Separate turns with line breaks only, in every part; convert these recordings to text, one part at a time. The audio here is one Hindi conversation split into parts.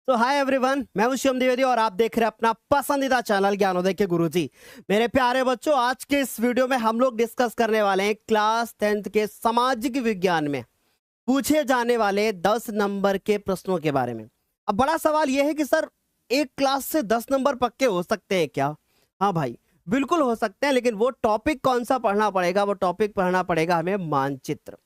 तो हाय एवरीवन, मैं हूं शिवम द्विवेदी और आप देख रहे हैं अपना पसंदीदा चैनल ज्ञानोदय के गुरुजी। मेरे प्यारे बच्चों, आज के इस वीडियो में हम लोग डिस्कस करने वाले हैं क्लास 10th के सामाजिक विज्ञान में पूछे जाने वाले 10 नंबर के प्रश्नों के बारे में। अब बड़ा सवाल यह है कि सर, एक क्लास से 10 नंबर पक्के हो सकते हैं क्या? हाँ भाई, बिल्कुल हो सकते हैं, लेकिन वो टॉपिक कौन सा पढ़ना पड़ेगा? वो टॉपिक पढ़ना पड़ेगा हमें मानचित्र।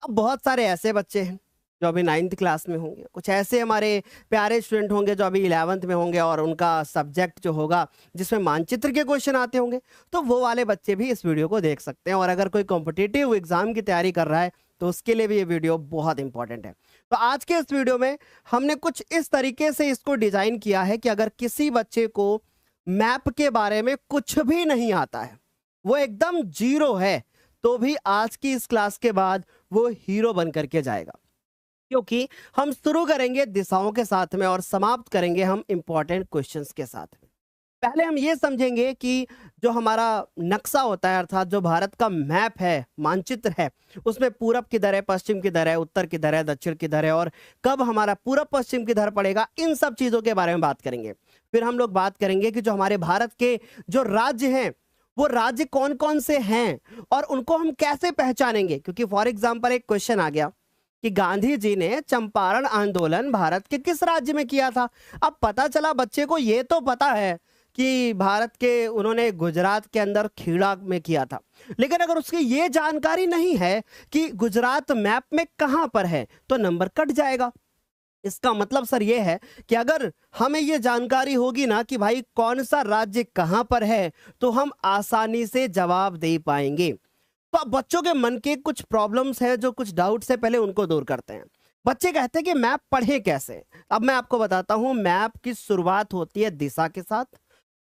अब बहुत सारे ऐसे बच्चे हैं जो अभी 9th क्लास में होंगे, कुछ ऐसे हमारे प्यारे स्टूडेंट होंगे जो अभी 11th में होंगे और उनका सब्जेक्ट जो होगा जिसमें मानचित्र के क्वेश्चन आते होंगे, तो वो वाले बच्चे भी इस वीडियो को देख सकते हैं। और अगर कोई कॉम्पिटिटिव एग्जाम की तैयारी कर रहा है तो उसके लिए भी ये वीडियो बहुत इंपॉर्टेंट है। तो आज के इस वीडियो में हमने कुछ इस तरीके से इसको डिजाइन किया है कि अगर किसी बच्चे को मैप के बारे में कुछ भी नहीं आता है, वो एकदम जीरो है, तो भी आज की इस क्लास के बाद वो हीरो बन करके जाएगा, क्योंकि हम शुरू करेंगे दिशाओं के साथ में और समाप्त करेंगे हम इंपॉर्टेंट क्वेश्चंस के साथ में। पहले हम ये समझेंगे कि जो हमारा नक्शा होता है, अर्थात जो भारत का मैप है, मानचित्र है, उसमें पूरब किधर है, पश्चिम किधर है, उत्तर किधर है, दक्षिण किधर है और कब हमारा पूरब पश्चिम किधर पड़ेगा, इन सब चीजों के बारे में बात करेंगे। फिर हम लोग बात करेंगे कि जो हमारे भारत के जो राज्य हैं, वो राज्य कौन कौन से हैं और उनको हम कैसे पहचानेंगे। क्योंकि फॉर एग्जाम्पल एक क्वेश्चन आ गया कि गांधी जी ने चंपारण आंदोलन भारत के किस राज्य में किया था। अब पता चला बच्चे को ये तो पता है कि भारत के उन्होंने गुजरात के अंदर खेड़ा में किया था, लेकिन अगर उसकी ये जानकारी नहीं है कि गुजरात मैप में कहां पर है तो नंबर कट जाएगा। इसका मतलब सर ये है कि अगर हमें ये जानकारी होगी ना कि भाई कौन सा राज्य कहां पर है, तो हम आसानी से जवाब दे पाएंगे। तो अब बच्चों के मन के कुछ प्रॉब्लम्स हैं, जो कुछ डाउट्स है, पहले उनको दूर करते हैं। बच्चे कहते हैं कि मैप पढ़े कैसे। अब मैं आपको बताता हूं, मैप की शुरुआत होती है दिशा के साथ,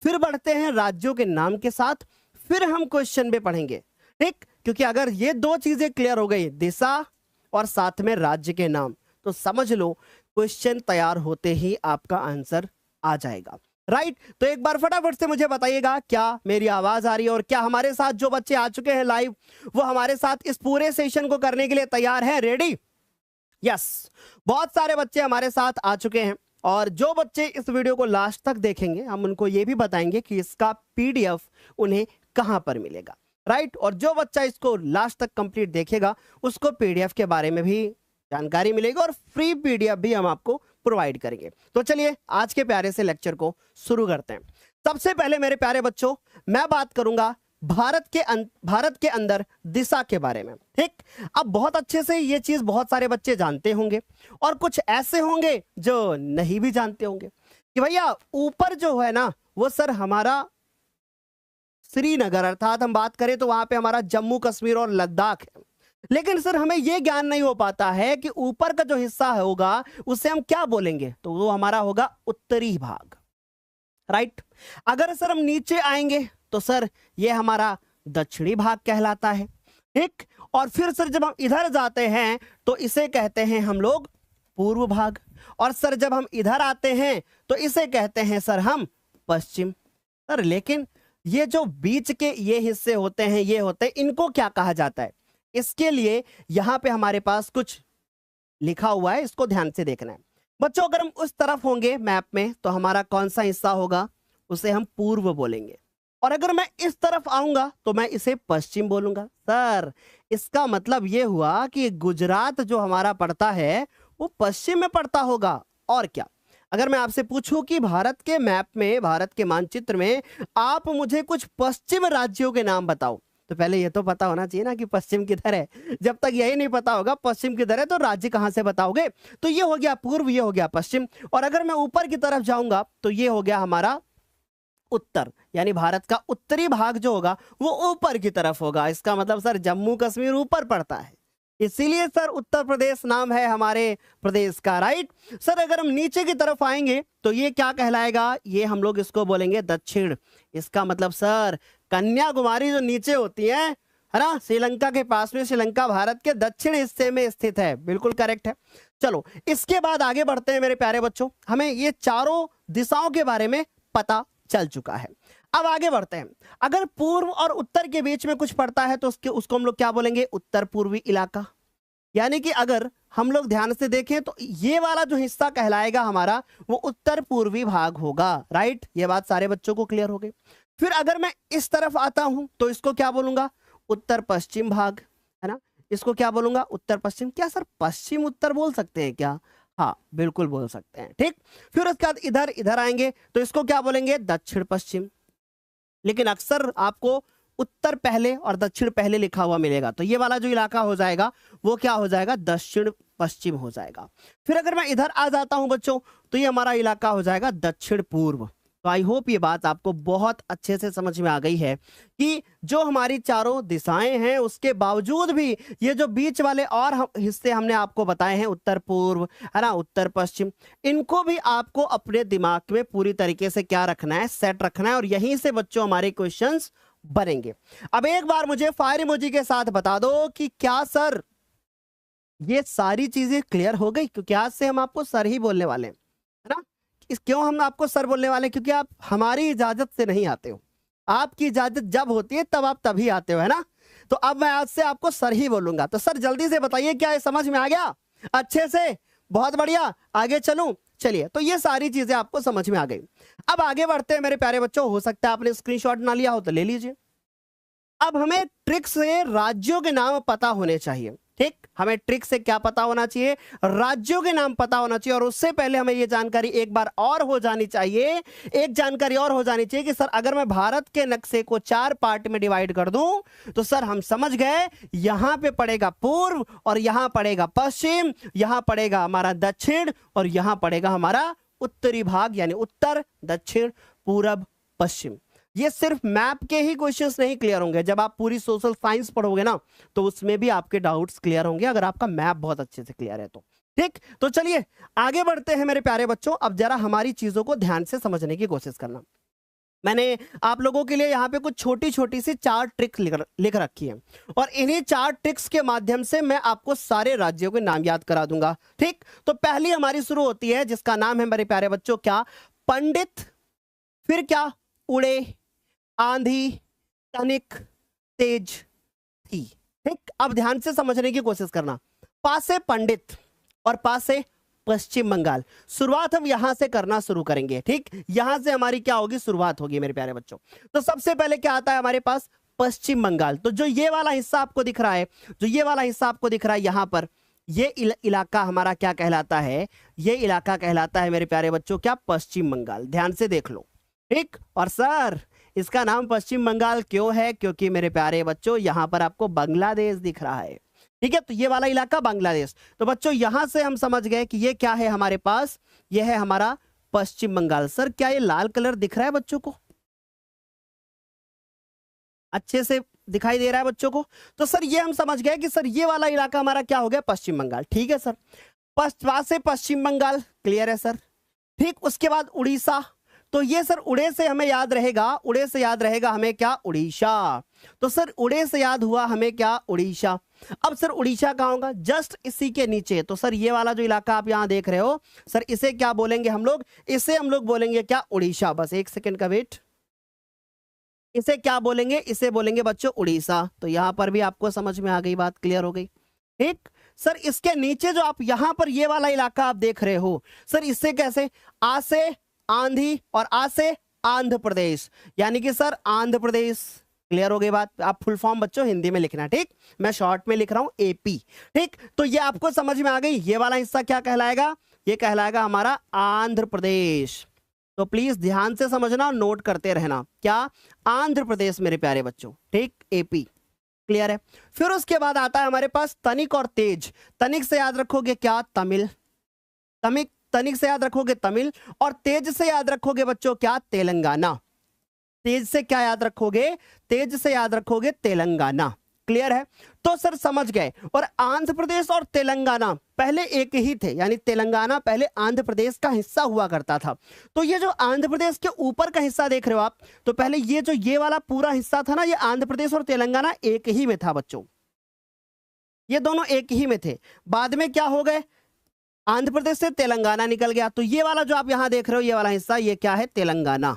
फिर बढ़ते हैं राज्यों के नाम के साथ, फिर हम क्वेश्चन में पढ़ेंगे, ठीक? क्योंकि अगर ये दो चीजें क्लियर हो गई, दिशा और साथ में राज्य के नाम, तो समझ लो क्वेश्चन तैयार होते ही आपका आंसर आ जाएगा। राइट? तो एक बार फटाफट से मुझे बताइएगा, क्या मेरी आवाज आ रही है और क्या हमारे साथ जो बच्चे आ चुके हैं लाइव, वो हमारे साथ इस पूरे सेशन को करने के लिए तैयार है? रेडी? यस, बहुत सारे बच्चे हमारे साथ आ चुके हैं। और जो बच्चे इस वीडियो को लास्ट तक देखेंगे, हम उनको ये भी बताएंगे कि इसका पीडीएफ उन्हें कहां पर मिलेगा। राइट? और जो बच्चा इसको लास्ट तक कंप्लीट देखेगा, उसको पीडीएफ के बारे में भी जानकारी मिलेगी और फ्री पीडीएफ भी हम आपको प्रोवाइड करेंगे। तो चलिए आज के प्यारे से लेक्चर को शुरू करते हैं। सबसे पहले मेरे प्यारे बच्चों, मैं बात करूंगा भारत के अंदर दिशा के बारे में, ठीक? अब बहुत अच्छे से ये चीज बहुत सारे बच्चे जानते होंगे और कुछ ऐसे होंगे जो नहीं भी जानते होंगे कि भैया ऊपर जो है ना, वो सर हमारा श्रीनगर, अर्थात हम बात करें तो वहां पे हमारा जम्मू कश्मीर और लद्दाख है। लेकिन सर हमें यह ज्ञान नहीं हो पाता है कि ऊपर का जो हिस्सा होगा उसे हम क्या बोलेंगे, तो वो हमारा होगा उत्तरी भाग। राइट? अगर सर हम नीचे आएंगे तो सर ये हमारा दक्षिणी भाग कहलाता है, ठीक? और फिर सर जब हम इधर जाते हैं तो इसे कहते हैं हम लोग पूर्व भाग, और सर जब हम इधर आते हैं तो इसे कहते हैं सर हम पश्चिम। सर लेकिन ये जो बीच के ये हिस्से होते हैं, ये होते हैं, इनको क्या कहा जाता है? इसके लिए यहां पे हमारे पास कुछ लिखा हुआ है, इसको ध्यान से देखना है बच्चों। अगर हम उस तरफ होंगे मैप में तो हमारा कौन सा हिस्सा होगा, उसे हम पूर्व बोलेंगे। और अगर मैं इस तरफ आऊंगा तो मैं इसे पश्चिम बोलूंगा। सर इसका मतलब यह हुआ कि गुजरात जो हमारा पड़ता है वो पश्चिम में पड़ता होगा, और क्या? अगर मैं आपसे पूछूं कि भारत के मैप में, भारत के मानचित्र में आप मुझे कुछ पश्चिम राज्यों के नाम बताओ, तो पहले ये तो पता होना चाहिए ना कि पश्चिम किधर है। जब तक यही नहीं पता होगा पश्चिम किधर है, तो राज्य कहां से बताओगे? तो ये हो गया पूर्व, ये हो गया पश्चिम। और अगर मैं ऊपर की तरफ जाऊंगा तो ये हो गया हमारा उत्तर, यानी भारत का उत्तरी भाग जो होगा वो ऊपर की तरफ होगा। इसका मतलब सर जम्मू कश्मीर ऊपर पड़ता है, इसीलिए सर उत्तर प्रदेश नाम है हमारे प्रदेश का। राइट? सर अगर हम नीचे की तरफ आएंगे तो ये क्या कहलाएगा? ये हम लोग इसको बोलेंगे दक्षिण। इसका मतलब सर कन्याकुमारी जो नीचे होती है ना, श्रीलंका के पास में, श्रीलंका भारत के दक्षिण हिस्से में स्थित है। बिल्कुल करेक्ट है। चलो इसके बाद आगे बढ़ते हैं मेरे प्यारे बच्चों। हमें ये चारों दिशाओं के बारे में पता चल चुका है। अब आगे बढ़ते हैं। अगर पूर्व और उत्तर के बीच में कुछ पड़ता है तो उसको हम लोग क्या बोलेंगे? उत्तर पूर्वी इलाका। यानी कि अगर हम लोग ध्यान से देखें तो ये वाला जो हिस्सा कहलाएगा हमारा वो उत्तर पूर्वी भाग होगा, राइट। ये बात सारे बच्चों को क्लियर हो गई। फिर अगर मैं इस तरफ आता हूं तो इसको क्या बोलूंगा, उत्तर पश्चिम भाग, है ना। इसको क्या बोलूंगा, उत्तर पश्चिम। क्या सर पश्चिम उत्तर बोल सकते हैं क्या? हाँ बिल्कुल बोल सकते हैं, ठीक। फिर उसके बाद इधर इधर आएंगे तो इसको क्या बोलेंगे, दक्षिण पश्चिम। लेकिन अक्सर आपको उत्तर पहले और दक्षिण पहले लिखा हुआ मिलेगा, तो ये वाला जो इलाका हो जाएगा वो क्या हो जाएगा, दक्षिण पश्चिम हो जाएगा। फिर अगर मैं इधर आ जाता हूं बच्चों तो ये हमारा इलाका हो जाएगा दक्षिण पूर्व। तो आई होप ये बात आपको बहुत अच्छे से समझ में आ गई है कि जो हमारी चारों दिशाएं हैं उसके बावजूद भी ये जो बीच वाले और हिस्से हमने आपको बताए हैं, उत्तर पूर्व, है ना, उत्तर पश्चिम, इनको भी आपको अपने दिमाग में पूरी तरीके से क्या रखना है, सेट रखना है। और यहीं से बच्चों हमारे क्वेश्चंस बनेंगे। अब एक बार मुझे फायर इमोजी के साथ बता दो कि क्या सर ये सारी चीजें क्लियर हो गई? क्योंकि आज से हम आपको सर ही बोलने वाले हैं, है ना। क्यों हम आपको सर बोलने वाले हैं? क्योंकि आप हमारी इजाजत से नहीं आते हो, आपकी इजाजत जब होती है तब आप तभी आते हो, है ना। तो अब मैं आज से आपको सर ही बोलूंगा। तो सर जल्दी से बताइए, क्या ये समझ में आ गया अच्छे से? बहुत बढ़िया, आगे चलूं? चलिए, तो ये सारी चीजें आपको समझ में आ गई। अब आगे बढ़ते हैं मेरे प्यारे बच्चों। हो सकता है आपने स्क्रीनशॉट ना लिया हो तो ले लीजिए। अब हमें ट्रिक से राज्यों के नाम पता होने चाहिए, ठीक। हमें ट्रिक से क्या पता होना चाहिए, राज्यों के नाम पता होना चाहिए। और उससे पहले हमें ये जानकारी एक बार और हो जानी चाहिए, एक जानकारी और हो जानी चाहिए कि सर अगर मैं भारत के नक्शे को 4 पार्ट में डिवाइड कर दूं तो सर हम समझ गए यहां पे पड़ेगा पूर्व, और यहां पड़ेगा पश्चिम, यहां पड़ेगा हमारा दक्षिण, और यहां पड़ेगा हमारा उत्तरी भाग, यानी उत्तर, दक्षिण, पूरब, पश्चिम। ये सिर्फ मैप के ही क्वेश्चंस नहीं क्लियर होंगे, जब आप पूरी सोशल साइंस पढ़ोगे ना तो उसमें भी आपके डाउट्स क्लियर होंगे, अगर आपका मैप बहुत अच्छे से क्लियर है तो, ठीक। तो चलिए आगे बढ़ते हैं मेरे प्यारे बच्चों। अब जरा हमारी चीजों को ध्यान से समझने की कोशिश करना। मैंने आप लोगों के लिए यहाँ पे कुछ छोटी छोटी सी 4 ट्रिक्स लिख रखी है, और इन्हीं 4 ट्रिक्स के माध्यम से मैं आपको सारे राज्यों के नाम याद करा दूंगा, ठीक। तो पहली हमारी शुरू होती है जिसका नाम है मेरे प्यारे बच्चों क्या, पंडित। फिर क्या, उड़े, आंधी, तनिक, तेज, थी, ठीक। अब ध्यान से समझने की कोशिश करना। पास से पंडित और पास से पश्चिम बंगाल। शुरुआत हम यहां से करना शुरू करेंगे, ठीक। यहां से हमारी क्या होगी, शुरुआत होगी मेरे प्यारे बच्चों। तो सबसे पहले क्या आता है हमारे पास, पश्चिम बंगाल। तो जो ये वाला हिस्सा आपको दिख रहा है, जो ये वाला हिस्सा आपको दिख रहा है यहां पर, ये इलाका हमारा क्या कहलाता है, ये इलाका कहलाता है मेरे प्यारे बच्चों क्या, पश्चिम बंगाल। ध्यान से देख लो, ठीक। और सर इसका नाम पश्चिम बंगाल क्यों है, क्योंकि मेरे प्यारे बच्चों यहां पर आपको बांग्लादेश दिख रहा है, ठीक है। तो ये वाला इलाका बांग्लादेश। तो बच्चों यहां से हम समझ गए कि ये क्या है हमारे पास, ये है हमारा पश्चिम बंगाल। सर क्या ये लाल कलर दिख रहा है बच्चों को, अच्छे से दिखाई दे रहा है बच्चों को? तो सर ये हम समझ गए कि सर ये वाला इलाका हमारा क्या हो गया, पश्चिम बंगाल, ठीक है सर। वहां से पश्चिम बंगाल क्लियर है सर, ठीक। उसके बाद उड़ीसा। तो ये सर उड़े से हमें याद रहेगा, उड़े से याद रहेगा हमें क्या, उड़ीसा। तो सर उड़े से याद हुआ हमें क्या, उड़ीसा। अब सर उड़ीसा कहाँ होगा, जस्ट इसी के नीचे। तो सर ये वाला जो इलाका आप यहां देख रहे हो, सर इसे क्या बोलेंगे हम लोग, इसे हम लोग बोलेंगे क्या, उड़ीसा। बस एक सेकंड का वेट, इसे क्या बोलेंगे, इसे बोलेंगे बच्चों उड़ीसा। तो यहां पर भी आपको समझ में आ गई बात, क्लियर हो गई, ठीक। सर इसके नीचे जो आप यहां पर ये वाला इलाका आप देख रहे हो, सर इससे कैसे, आ से आंधी और आ से आंध्र प्रदेश, यानी कि सर आंध्र प्रदेश। क्लियर हो गई बात? आप फुल फॉर्म बच्चों हिंदी में लिखना, ठीक। मैं शॉर्ट में लिख रहा हूं एपी, ठीक। तो ये आपको समझ में आ गई, ये वाला हिस्सा क्या कहलाएगा, ये कहलाएगा हमारा आंध्र प्रदेश। तो प्लीज ध्यान से समझना, नोट करते रहना, क्या, आंध्र प्रदेश मेरे प्यारे बच्चों, ठीक, एपी। क्लियर है? फिर उसके बाद आता है हमारे पास तनिक और तेज। तनिक से याद रखोगे क्या, तमिल। तनिक से याद रखोगे तमिल, और तेज से याद रखोगे बच्चों क्या, तेलंगाना। तेज से क्या याद रखोगे, तेज से याद रखोगे तेलंगाना। क्लियर है? तो सर समझ गए। और आंध्र प्रदेश और तेलंगाना पहले एक ही थे, यानी तेलंगाना पहले आंध्र प्रदेश का हिस्सा हुआ करता था। तो ये जो आंध्र प्रदेश के ऊपर का हिस्सा देख रहे हो आप, तो पहले ये जो ये वाला पूरा हिस्सा था ना, ये आंध्र प्रदेश और तेलंगाना एक ही में था बच्चों, ये दोनों एक ही में थे। बाद में क्या हो गए, आंध्र प्रदेश से तेलंगाना निकल गया। तो ये वाला जो आप यहां देख रहे हो, ये वाला हिस्सा, ये क्या है, तेलंगाना।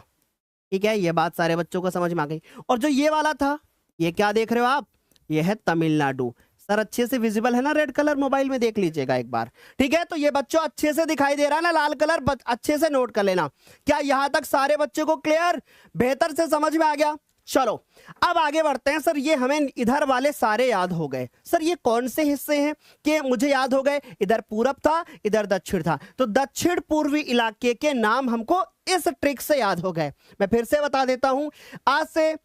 ठीक है, ये बात सारे बच्चों को समझ में आ गई। और जो ये वाला था, ये क्या देख रहे हो आप, ये है तमिलनाडु। सर अच्छे से विजिबल है ना रेड कलर, मोबाइल में देख लीजिएगा एक बार, ठीक है। तो ये बच्चों अच्छे से दिखाई दे रहा है ना लाल कलर, अच्छे से नोट कर लेना। क्या यहां तक सारे बच्चों को क्लियर, बेहतर से समझ में आ गया? चलो अब आगे बढ़ते हैं। सर ये हमें इधर वाले सारे याद हो गए, सर ये कौन से हिस्से हैं कि मुझे याद हो गए? इधर पूरब था, इधर दक्षिण था, तो दक्षिण पूर्वी इलाके के नाम हमको इस ट्रिक से याद हो गए। मैं फिर से बता देता हूं, आज से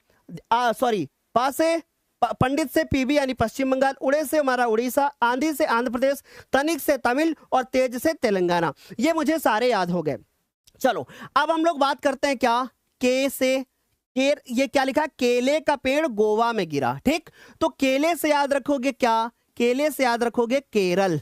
पा से पंडित से पीबी यानी पश्चिम बंगाल, उड़े से हमारा उड़ीसा, आंधी से आंध्र प्रदेश, तनिक से तमिल और तेज से तेलंगाना, ये मुझे सारे याद हो गए। चलो अब हम लोग बात करते हैं क्या, के से ये क्या लिखा, केले का पेड़ गोवा में गिरा, ठीक। तो केले से याद रखोगे क्या, केले से याद रखोगे केरल,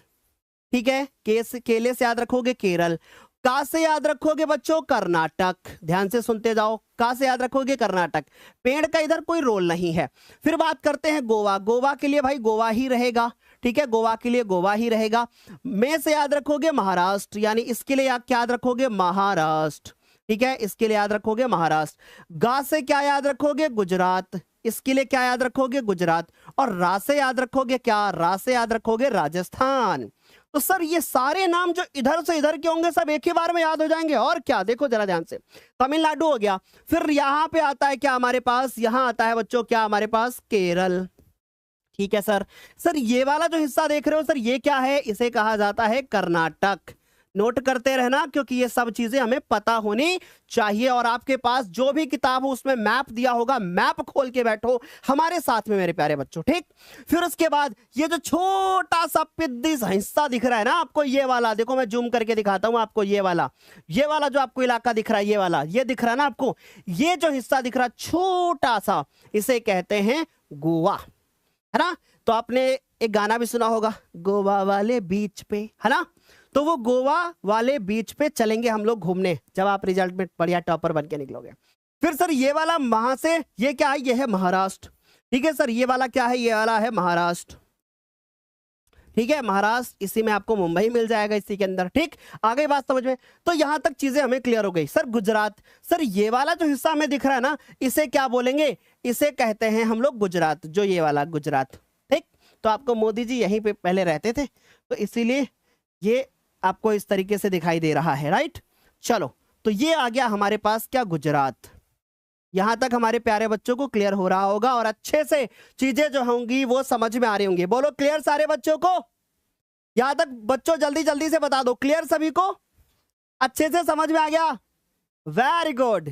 ठीक है। केले से याद रखोगे केरल। का से याद रखोगे बच्चों कर्नाटक, ध्यान से सुनते जाओ, का से याद रखोगे कर्नाटक, पेड़ का इधर कोई रोल नहीं है। फिर बात करते हैं गोवा, गोवा के लिए भाई गोवा ही रहेगा, ठीक है, गोवा के लिए गोवा ही रहेगा। में से याद रखोगे महाराष्ट्र, यानी इसके लिए क्या याद रखोगे, महाराष्ट्र, ठीक है, इसके लिए याद रखोगे महाराष्ट्र। गा से क्या याद रखोगे, गुजरात, इसके लिए क्या याद रखोगे, गुजरात। और रा से याद रखोगे क्या, रा से याद रखोगे राजस्थान। तो सर ये सारे नाम जो इधर से इधर के होंगे सब एक ही बार में याद हो जाएंगे। और क्या, देखो जरा ध्यान से, तमिलनाडु हो गया, फिर यहां पे आता है क्या हमारे पास, यहां आता है बच्चों क्या हमारे पास, केरल, ठीक है सर। सर ये वाला जो हिस्सा देख रहे हो सर, ये क्या है, इसे कहा जाता है कर्नाटक। नोट करते रहना क्योंकि ये सब चीजें हमें पता होनी चाहिए। और आपके पास जो भी किताब हो उसमें मैप दिया होगा, मैप खोल के बैठो हमारे साथ में मेरे प्यारे बच्चों, ठीक। फिर उसके बाद ये जो छोटा सा पिद्दी सा हिस्सा दिख रहा है ना आपको, ये वाला देखो, मैं जूम करके दिखाता हूं आपको, ये वाला जो आपको इलाका दिख रहा है, ये वाला, ये दिख रहा है ना आपको, ये जो हिस्सा दिख रहा है छोटा सा, इसे कहते हैं गोवा, है ना। तो आपने एक गाना भी सुना होगा, गोवा वाले बीच पे, है ना। तो वो गोवा वाले बीच पे चलेंगे हम लोग घूमने जब आप रिजल्ट में बढ़िया टॉपर बन के निकलोगे। फिर सर ये वाला वहां से, ये क्या है, ये है महाराष्ट्र, ठीक है सर। ये वाला क्या है, ये वाला है महाराष्ट्र, ठीक है, महाराष्ट्र, इसी में आपको मुंबई मिल जाएगा इसी के अंदर, ठीक। आ गई बात समझ में? तो यहां तक चीजें हमें क्लियर हो गई। सर गुजरात, सर ये वाला जो हिस्सा हमें दिख रहा है ना, इसे क्या बोलेंगे, इसे कहते हैं हम लोग गुजरात, जो ये वाला गुजरात, ठीक। तो आपको मोदी जी यहीं पे पहले रहते थे, तो इसीलिए ये आपको इस तरीके से दिखाई दे रहा है, राइट। चलो तो ये आ गया हमारे पास क्या, गुजरात। यहां तक हमारे प्यारे बच्चों को क्लियर हो रहा होगा और अच्छे से चीजें जो होंगी वो समझ में आ रही होंगी। बोलो क्लियर सारे बच्चों को? यहां तक बच्चों जल्दी जल्दी से बता दो, क्लियर सभी को? अच्छे से समझ में आ गया? Very good.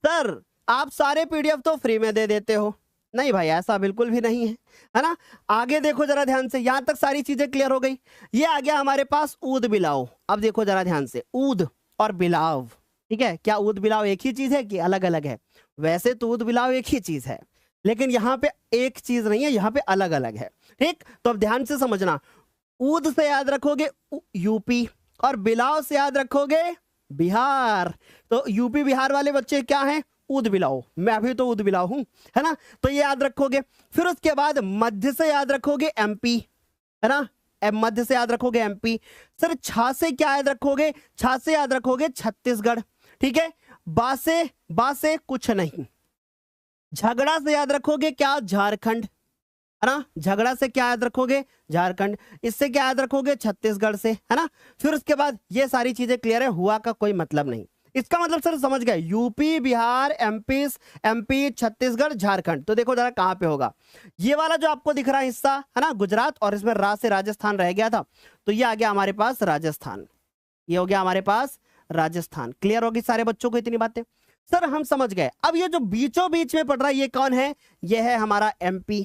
सर आप सारे पीडीएफ तो फ्री में दे देते हो। नहीं भाई, ऐसा बिल्कुल भी नहीं है ना। आगे देखो जरा ध्यान से, यहां तक सारी चीजें क्लियर हो गई। ये आ गया हमारे पास ऊद बिलाव। अब देखो जरा ध्यान से, ऊद और बिलाव, ठीक है। क्या ऊद बिलाव एक ही चीज है कि अलग अलग है? वैसे तो ऊद बिलाव एक ही चीज है, लेकिन यहाँ पे एक चीज नहीं है, यहाँ पे अलग अलग है, ठीक। तो अब ध्यान से समझना, ऊद से याद रखोगे यूपी और बिलाव से याद रखोगे बिहार। तो यूपी बिहार वाले बच्चे क्या हैं, ऊद बिलाव। मैं भी तो ऊद बिलाव हूं, है ना, तो ये याद रखोगे। फिर उसके बाद मध्य से याद रखोगे एमपी, है ना, मध्य से याद रखोगे एमपी। सर छा से क्या याद रखोगे, छा से याद रखोगे छत्तीसगढ़, ठीक है। बा से कुछ नहीं। झगड़ा से याद रखोगे क्या, झारखंड, है ना। झगड़ा से क्या याद रखोगे, झारखंड। इससे क्या याद रखोगे, छत्तीसगढ़ से, है ना। फिर उसके बाद ये सारी चीजें क्लियर है, हुआ का कोई मतलब नहीं। इसका मतलब सर समझ गए, यूपी बिहार एमपी छत्तीसगढ़ झारखंड। तो देखो जरा कहां पे होगा, ये वाला जो आपको दिख रहा है हिस्सा, है ना, गुजरात, और इसमें रा से राजस्थान रह गया था, तो ये आ गया हमारे पास राजस्थान। ये हो गया हमारे पास राजस्थान। क्लियर होगी सारे बच्चों को इतनी बातें? सर हम समझ गए। अब ये जो बीचों बीच में पड़ रहा है, ये कौन है, ये है हमारा एमपी,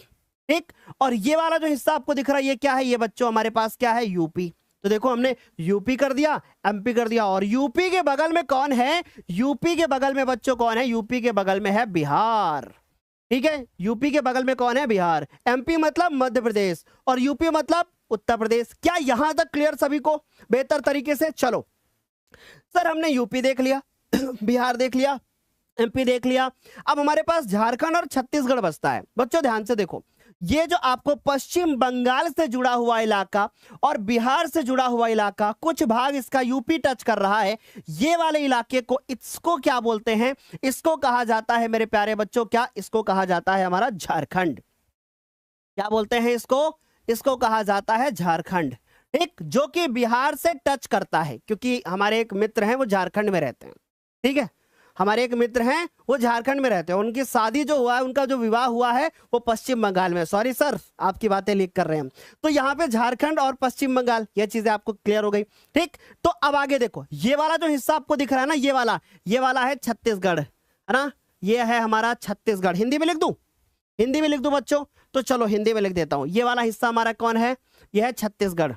ठीक। और ये वाला जो हिस्सा आपको दिख रहा है, ये क्या है, ये बच्चों हमारे पास क्या है, यूपी। तो देखो हमने यूपी कर दिया, एमपी कर दिया, और यूपी के बगल में कौन है, यूपी के बगल में बच्चों कौन है, यूपी के बगल में है बिहार, ठीक है। यूपी के बगल में कौन है, बिहार। एमपी मतलब मध्य प्रदेश और यूपी मतलब उत्तर प्रदेश। क्या यहां तक क्लियर सभी को बेहतर तरीके से? चलो सर हमने यूपी देख लिया, बिहार देख लिया, एमपी देख लिया, अब हमारे पास झारखंड और छत्तीसगढ़ बचता है। बच्चों ध्यान से देखो, ये जो आपको पश्चिम बंगाल से जुड़ा हुआ इलाका और बिहार से जुड़ा हुआ इलाका, कुछ भाग इसका यूपी टच कर रहा है, ये वाले इलाके को, इसको क्या बोलते हैं? इसको कहा जाता है मेरे प्यारे बच्चों, क्या इसको कहा जाता है? हमारा झारखंड। क्या बोलते हैं इसको? इसको कहा जाता है झारखंड। ठीक, जो कि बिहार से टच करता है, क्योंकि हमारे एक मित्र हैं वो झारखंड में रहते हैं। ठीक है, हमारे एक मित्र हैं वो झारखंड में रहते हैं, उनकी शादी जो हुआ है, उनका जो विवाह हुआ है वो पश्चिम बंगाल में। सॉरी सर, आपकी बातें लीक कर रहे हैं हम। तो यहाँ पे झारखंड और पश्चिम बंगाल, ये चीजें आपको क्लियर हो गई। ठीक, तो अब आगे देखो, ये वाला जो हिस्सा आपको दिख रहा है ना, ये वाला है छत्तीसगढ़, है ना? ये है हमारा छत्तीसगढ़। हिंदी में लिख दूं? हिंदी में लिख दूं बच्चों? तो चलो हिंदी में लिख देता हूं। ये वाला हिस्सा हमारा कौन है? यह है छत्तीसगढ़।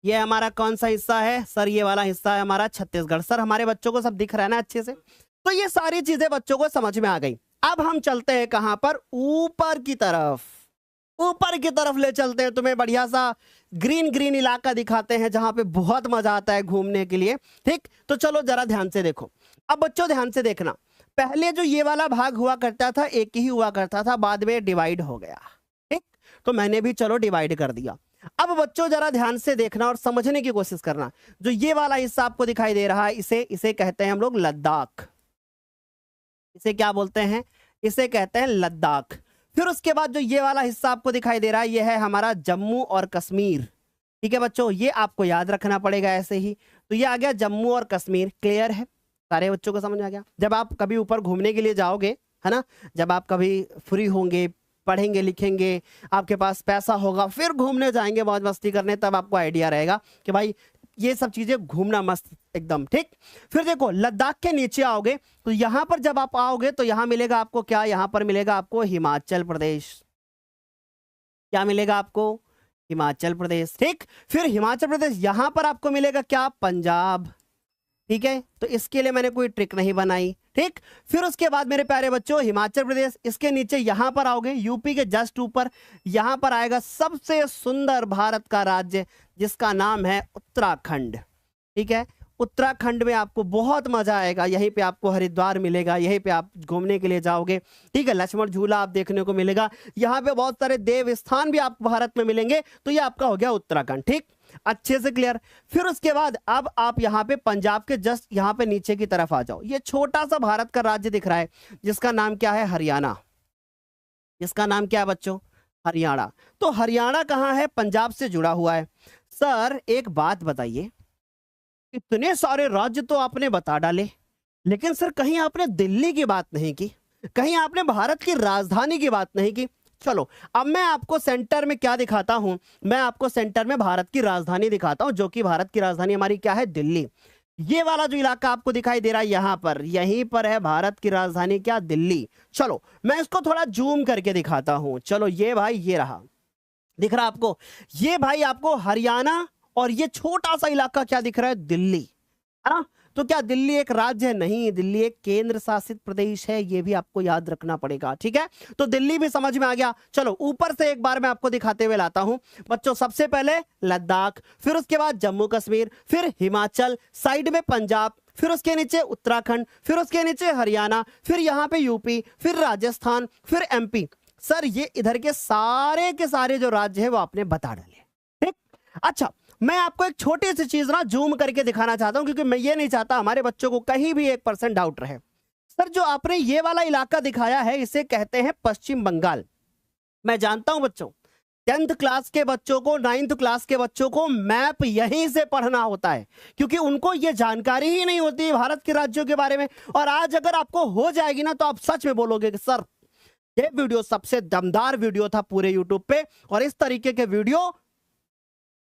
ये हमारा कौन सा हिस्सा है सर? ये वाला हिस्सा है हमारा छत्तीसगढ़। सर हमारे बच्चों को सब दिख रहा है ना अच्छे से? तो ये सारी चीजें बच्चों को समझ में आ गई। अब हम चलते हैं कहां पर? ऊपर की तरफ। ऊपर की तरफ ले चलते हैं, तुम्हें बढ़िया सा ग्रीन ग्रीन इलाका दिखाते हैं जहां पे बहुत मजा आता है घूमने के लिए। ठीक, तो चलो जरा ध्यान से देखो। अब बच्चों ध्यान से देखना, पहले जो ये वाला भाग हुआ करता था, एक ही हुआ करता था, बाद में डिवाइड हो गया। ठीक, तो मैंने भी चलो डिवाइड कर दिया। अब बच्चों जरा ध्यान से देखना और समझने की कोशिश करना। जो ये वाला हिस्सा आपको दिखाई दे रहा है, इसे कहते हैं हम लोग लद्दाख। इसे क्या बोलते हैं? इसे कहते हैं लद्दाख। फिर उसके बाद जो ये वाला हिस्सा आपको दिखाई दे रहा है, ये है हमारा जम्मू और कश्मीर। ठीक है बच्चों, ये आपको याद रखना पड़ेगा ऐसे ही। तो ये आ गया जम्मू और कश्मीर। क्लियर है? सारे बच्चों को समझ आ गया? जब आप कभी ऊपर घूमने के लिए जाओगे, है ना, जब आप कभी फ्री होंगे, पढ़ेंगे लिखेंगे, आपके पास पैसा होगा, फिर घूमने जाएंगे मौज मस्ती करने, तब आपको आइडिया रहेगा कि भाई ये सब चीजें घूमना मस्त एकदम। ठीक, फिर देखो लद्दाख के नीचे आओगे तो यहां पर जब आप आओगे तो यहां मिलेगा आपको क्या? यहां पर मिलेगा आपको हिमाचल प्रदेश। क्या मिलेगा आपको? हिमाचल प्रदेश। ठीक, फिर हिमाचल प्रदेश यहां पर आपको मिलेगा क्या? पंजाब। ठीक है, तो इसके लिए मैंने कोई ट्रिक नहीं बनाई। ठीक, फिर उसके बाद मेरे प्यारे बच्चों, हिमाचल प्रदेश, इसके नीचे यहां पर आओगे, यूपी के जस्ट ऊपर यहां पर आएगा सबसे सुंदर भारत का राज्य, जिसका नाम है उत्तराखंड। ठीक है, उत्तराखंड में आपको बहुत मजा आएगा। यहीं पे आपको हरिद्वार मिलेगा, यहीं पे आप घूमने के लिए जाओगे। ठीक है, लक्ष्मण झूला आप देखने को मिलेगा, यहाँ पे बहुत सारे देव स्थान भी आपको भारत में मिलेंगे। तो ये आपका हो गया उत्तराखंड। ठीक, अच्छे से क्लियर। फिर उसके बाद अब आप यहाँ पे पंजाब के जस्ट यहाँ पे नीचे की तरफ आ जाओ। ये छोटा सा भारत का राज्य दिख रहा है, जिसका नाम क्या है? हरियाणा। इसका नाम क्या है बच्चों? हरियाणा। तो हरियाणा कहाँ है? पंजाब से जुड़ा हुआ है। सर एक बात बताइए, इतने सारे राज्य तो आपने बता डाले, लेकिन सर कहीं आपने दिल्ली की बात नहीं की, कहीं आपने भारत की राजधानी की बात नहीं की। चलो अब मैं आपको सेंटर में क्या दिखाता हूं? मैं आपको सेंटर में भारत की राजधानी दिखाता हूं, जो कि भारत की राजधानी हमारी क्या है? दिल्ली। ये वाला जो इलाका आपको दिखाई दे रहा है यहां पर, यहीं पर है भारत की राजधानी क्या? दिल्ली। चलो मैं इसको थोड़ा जूम करके दिखाता हूं। चलो ये भाई, ये रहा, दिख रहा आपको? ये भाई आपको हरियाणा और ये छोटा सा इलाका क्या दिख रहा है? दिल्ली, है ना? तो क्या दिल्ली एक राज्य है? नहीं, दिल्ली एक केंद्र शासित प्रदेश है, ये भी आपको याद रखना पड़ेगा। ठीक है, तो दिल्ली भी समझ में आ गया। चलो ऊपर से एक बार मैं आपको दिखाते हुए लाता हूं बच्चों। सबसे पहले लद्दाख, फिर उसके बाद जम्मू कश्मीर, फिर हिमाचल, साइड में पंजाब, फिर उसके नीचे उत्तराखंड, फिर उसके नीचे हरियाणा, फिर यहाँ पे यूपी, फिर राजस्थान, फिर एमपी। सर ये इधर के सारे जो राज्य है वो आपने बता डाले। ठीक, अच्छा मैं आपको एक छोटी सी चीज ना जूम करके दिखाना चाहता हूं, क्योंकि मैं ये नहीं चाहता हमारे बच्चों को कहीं भी 1% डाउट रहे। सर जो आपने ये वाला इलाका दिखाया है, इसे कहते हैं पश्चिम बंगाल। मैं जानता हूं बच्चों, 10th क्लास के बच्चों को, 9th क्लास के बच्चों को मैप यहीं से पढ़ना होता है, क्योंकि उनको ये जानकारी ही नहीं होती है भारत के राज्यों के बारे में। और आज अगर आपको हो जाएगी ना, तो आप सच में बोलोगे कि सर ये वीडियो सबसे दमदार वीडियो था पूरे यूट्यूब पे, और इस तरीके के वीडियो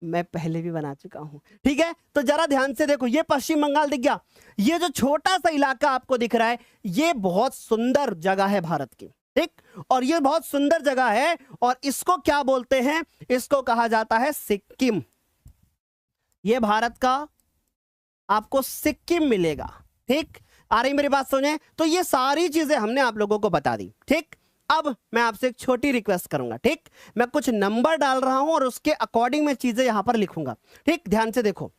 मैं पहले भी बना चुका हूं। ठीक है, तो जरा ध्यान से देखो, ये पश्चिम बंगाल दिख गया। ये जो छोटा सा इलाका आपको दिख रहा है, ये बहुत सुंदर जगह है भारत की। ठीक, और ये बहुत सुंदर जगह है, और इसको क्या बोलते हैं? इसको कहा जाता है सिक्किम। ये भारत का आपको सिक्किम मिलेगा। ठीक, आ रही मेरी बात सुने? तो ये सारी चीजें हमने आप लोगों को बता दी। ठीक, अब मैं आपसे एक छोटी रिक्वेस्ट करूंगा। ठीक, मैं कुछ नंबर डाल रहा हूं और उसके अकॉर्डिंग मैं चीजें यहां पर लिखूंगा। ठीक, ध्यान से देखो,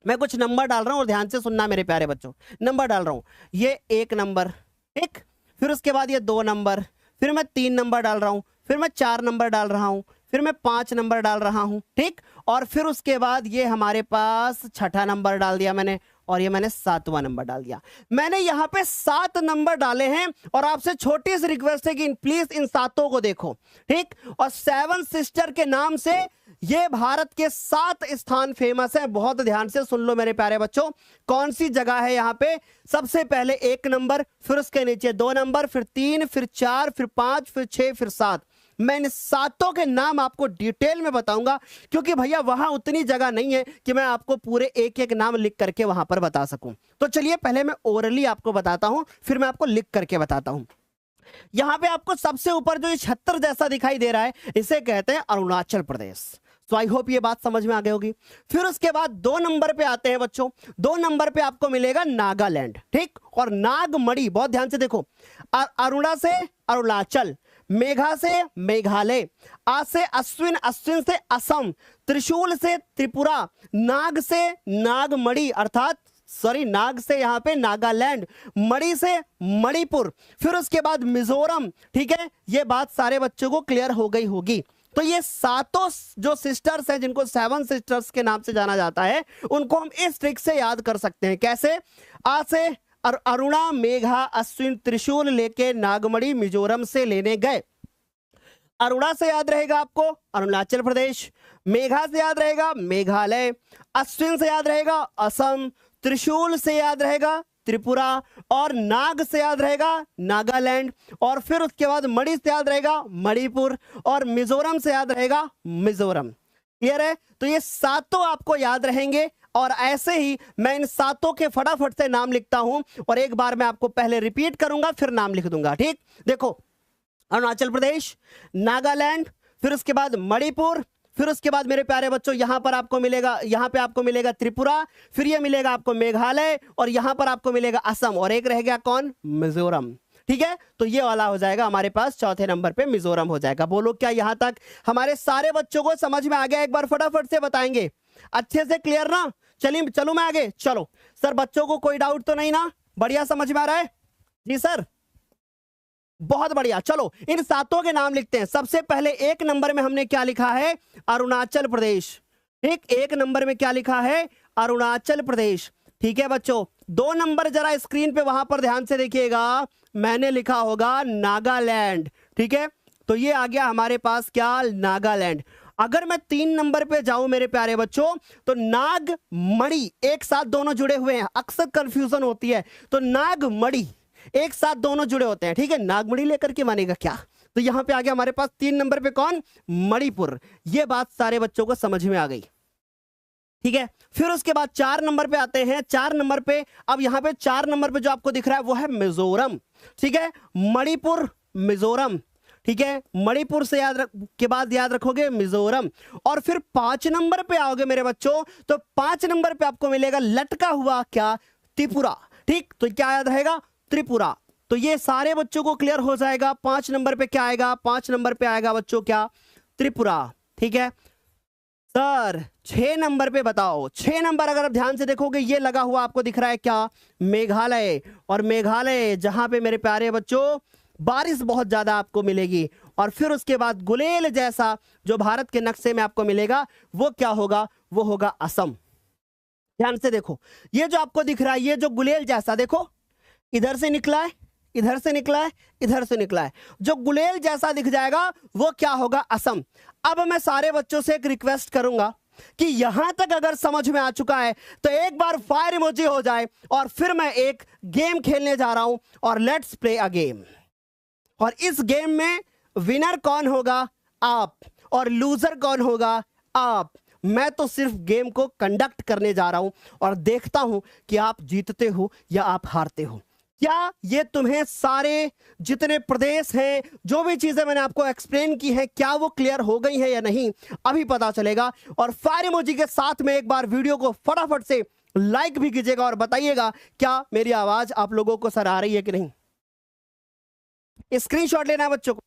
मैं कुछ नंबर डाल रहा हूं और ध्यान से सुनना मेरे प्यारे बच्चों। नंबर डाल रहा हूं, ये 1 नंबर, ठीक, फिर उसके बाद ये 2 नंबर, फिर मैं 3 नंबर डाल रहा हूं, फिर मैं 4 नंबर डाल रहा हूं, फिर मैं 5 नंबर डाल रहा हूं, ठीक। और फिर उसके बाद ये हमारे पास छठा नंबर डाल दिया मैंने, और ये मैंने 7वां नंबर डाल दिया। मैंने यहाँ पे 7 नंबर डाले हैं, और आपसे छोटी सी रिक्वेस्ट है कि प्लीज इन 7 को देखो, ठीक। और 7 सिस्टर के नाम से ये भारत के 7 स्थान फेमस है। बहुत ध्यान से सुन लो मेरे प्यारे बच्चों, कौन सी जगह है यहाँ पे। सबसे पहले 1 नंबर, फिर उसके नीचे 2 नंबर, फिर 3, फिर 4, फिर 5, फिर 6, फिर 7। मैं इन 7 के नाम आपको डिटेल में बताऊंगा, क्योंकि भैया वहां उतनी जगह नहीं है कि मैं आपको पूरे एक एक नाम लिख करके वहां पर बता सकूं। तो चलिए पहले मैं ओरली आपको बताता हूं, फिर मैं आपको लिख करके बताता हूं। यहां पे आपको सबसे ऊपर जो ये 76 जैसा दिखाई दे रहा है, इसे कहते हैं अरुणाचल प्रदेश। तो आई होप ये बात समझ में आ गई होगी। फिर उसके बाद 2 नंबर पे आते हैं बच्चों। 2 नंबर पे आपको मिलेगा नागालैंड, ठीक। और नागमणि, बहुत ध्यान से देखो, अरुणा से अरुणाचल, मेघा से मेघालय, आ से अश्विन, अश्विन से असम, त्रिशूल से त्रिपुरा, नाग से नागमणि अर्थात सॉरी नाग से यहां पे नागालैंड, मणि से मणिपुर, फिर उसके बाद मिजोरम, ठीक है। ये बात सारे बच्चों को क्लियर हो गई होगी। तो ये 7 जो सिस्टर्स हैं, जिनको 7 सिस्टर्स के नाम से जाना जाता है, उनको हम इस ट्रिक से याद कर सकते हैं। कैसे? आ से अरुणा, मेघा, अश्विन, त्रिशूल लेके नागमणि मिजोरम से लेने गए। अरुणा से याद रहेगा आपको अरुणाचल प्रदेश, मेघा से याद रहेगा मेघालय, अश्विन से याद रहेगा असम, त्रिशूल से याद रहेगा त्रिपुरा, और नाग से याद रहेगा नागालैंड, और फिर उसके बाद मणि से याद रहेगा मणिपुर, और मिजोरम से याद रहेगा मिजोरम। क्लियर है? तो ये 7 आपको याद रहेंगे, और ऐसे ही मैं इन 7 के फटाफट से नाम लिखता हूं, और एक बार मैं आपको पहले रिपीट करूंगा फिर नाम लिख दूंगा, ठीक। देखो, अरुणाचल प्रदेश, नागालैंड, फिर उसके बाद मणिपुर, फिर उसके बाद मेरे प्यारे बच्चों यहां पर आपको मिलेगा, यहां पे आपको मिलेगा त्रिपुरा, फिर ये मिलेगा आपको मेघालय, और यहां पर आपको मिलेगा असम, और एक रह गया कौन? मिजोरम, ठीक है। तो ये वाला हो जाएगा हमारे पास, चौथे नंबर पे मिजोरम हो जाएगा। बोलो क्या यहां तक हमारे सारे बच्चों को समझ में आ गया? एक बार फटाफट से बताएंगे, अच्छे से क्लियर ना? चलिए चलो मैं आगे। चलो सर, बच्चों को कोई डाउट तो नहीं ना? बढ़िया समझ में आ रहा है? जी सर, बहुत बढ़िया। चलो इन 7 के नाम लिखते हैं। सबसे पहले 1 नंबर में हमने क्या लिखा है? अरुणाचल प्रदेश, ठीक। 1 नंबर में क्या लिखा है? अरुणाचल प्रदेश, ठीक है बच्चों। 2 नंबर जरा स्क्रीन पे वहां पर ध्यान से देखिएगा, मैंने लिखा होगा नागालैंड, ठीक है। तो ये आ गया हमारे पास क्या? नागालैंड। अगर मैं 3 नंबर पे जाऊं मेरे प्यारे बच्चों, तो नागमणि, एक साथ दोनों जुड़े हुए हैं, अक्सर कंफ्यूजन होती है। तो नागमणि एक साथ दोनों जुड़े होते हैं, ठीक है। नागमणि लेकर के मानेगा क्या? तो यहां पे आ गया हमारे पास 3 नंबर पे कौन? मणिपुर। ये बात सारे बच्चों को समझ में आ गई, ठीक है। फिर उसके बाद 4 नंबर पे आते हैं। 4 नंबर पे, अब यहां पे 4 नंबर पे जो आपको दिख रहा है वो है मिजोरम, ठीक है। मणिपुर, मिजोरम, ठीक है। मणिपुर से के बाद याद रखोगे मिजोरम। और फिर 5 नंबर पे आओगे मेरे बच्चों, तो 5 नंबर पे आपको मिलेगा लटका हुआ क्या? त्रिपुरा, ठीक। तो क्या याद रहेगा? त्रिपुरा। तो ये सारे बच्चों को क्लियर हो जाएगा। 5 नंबर पे क्या आएगा? 5 नंबर पे आएगा बच्चों क्या? त्रिपुरा, ठीक है। सर 6 नंबर पे बताओ। 6 नंबर अगर आप ध्यान से देखोगे, ये लगा हुआ आपको दिख रहा है क्या? मेघालय। और मेघालय जहां पे मेरे प्यारे बच्चों बारिश बहुत ज्यादा आपको मिलेगी। और फिर उसके बाद गुलेल जैसा जो भारत के नक्शे में आपको मिलेगा, वो क्या होगा? वो होगा असम। ध्यान से देखो, ये जो आपको दिख रहा है, ये जो गुलेल जैसा, देखो इधर से निकला है, इधर से निकला है, इधर से निकला है, जो गुलेल जैसा दिख जाएगा वो क्या होगा? असम। अब मैं सारे बच्चों से एक रिक्वेस्ट करूंगा कि यहां तक अगर समझ में आ चुका है तो एक बार फायर इमोजी हो जाए, और फिर मैं एक गेम खेलने जा रहा हूं, और लेट्स प्ले अ गेम। और इस गेम में विनर कौन होगा? आप। और लूजर कौन होगा? आप। मैं तो सिर्फ गेम को कंडक्ट करने जा रहा हूं, और देखता हूं कि आप जीतते हो या आप हारते हो। क्या ये तुम्हें सारे जितने प्रदेश हैं, जो भी चीजें मैंने आपको एक्सप्लेन की हैं, क्या वो क्लियर हो गई है या नहीं? अभी पता चलेगा। और फायर इमोजी के साथ में एक बार वीडियो को फटाफट से लाइक भी कीजिएगा, और बताइएगा क्या मेरी आवाज आप लोगों को सर आ रही है कि नहीं। स्क्रीनशॉट लेना है बच्चों को।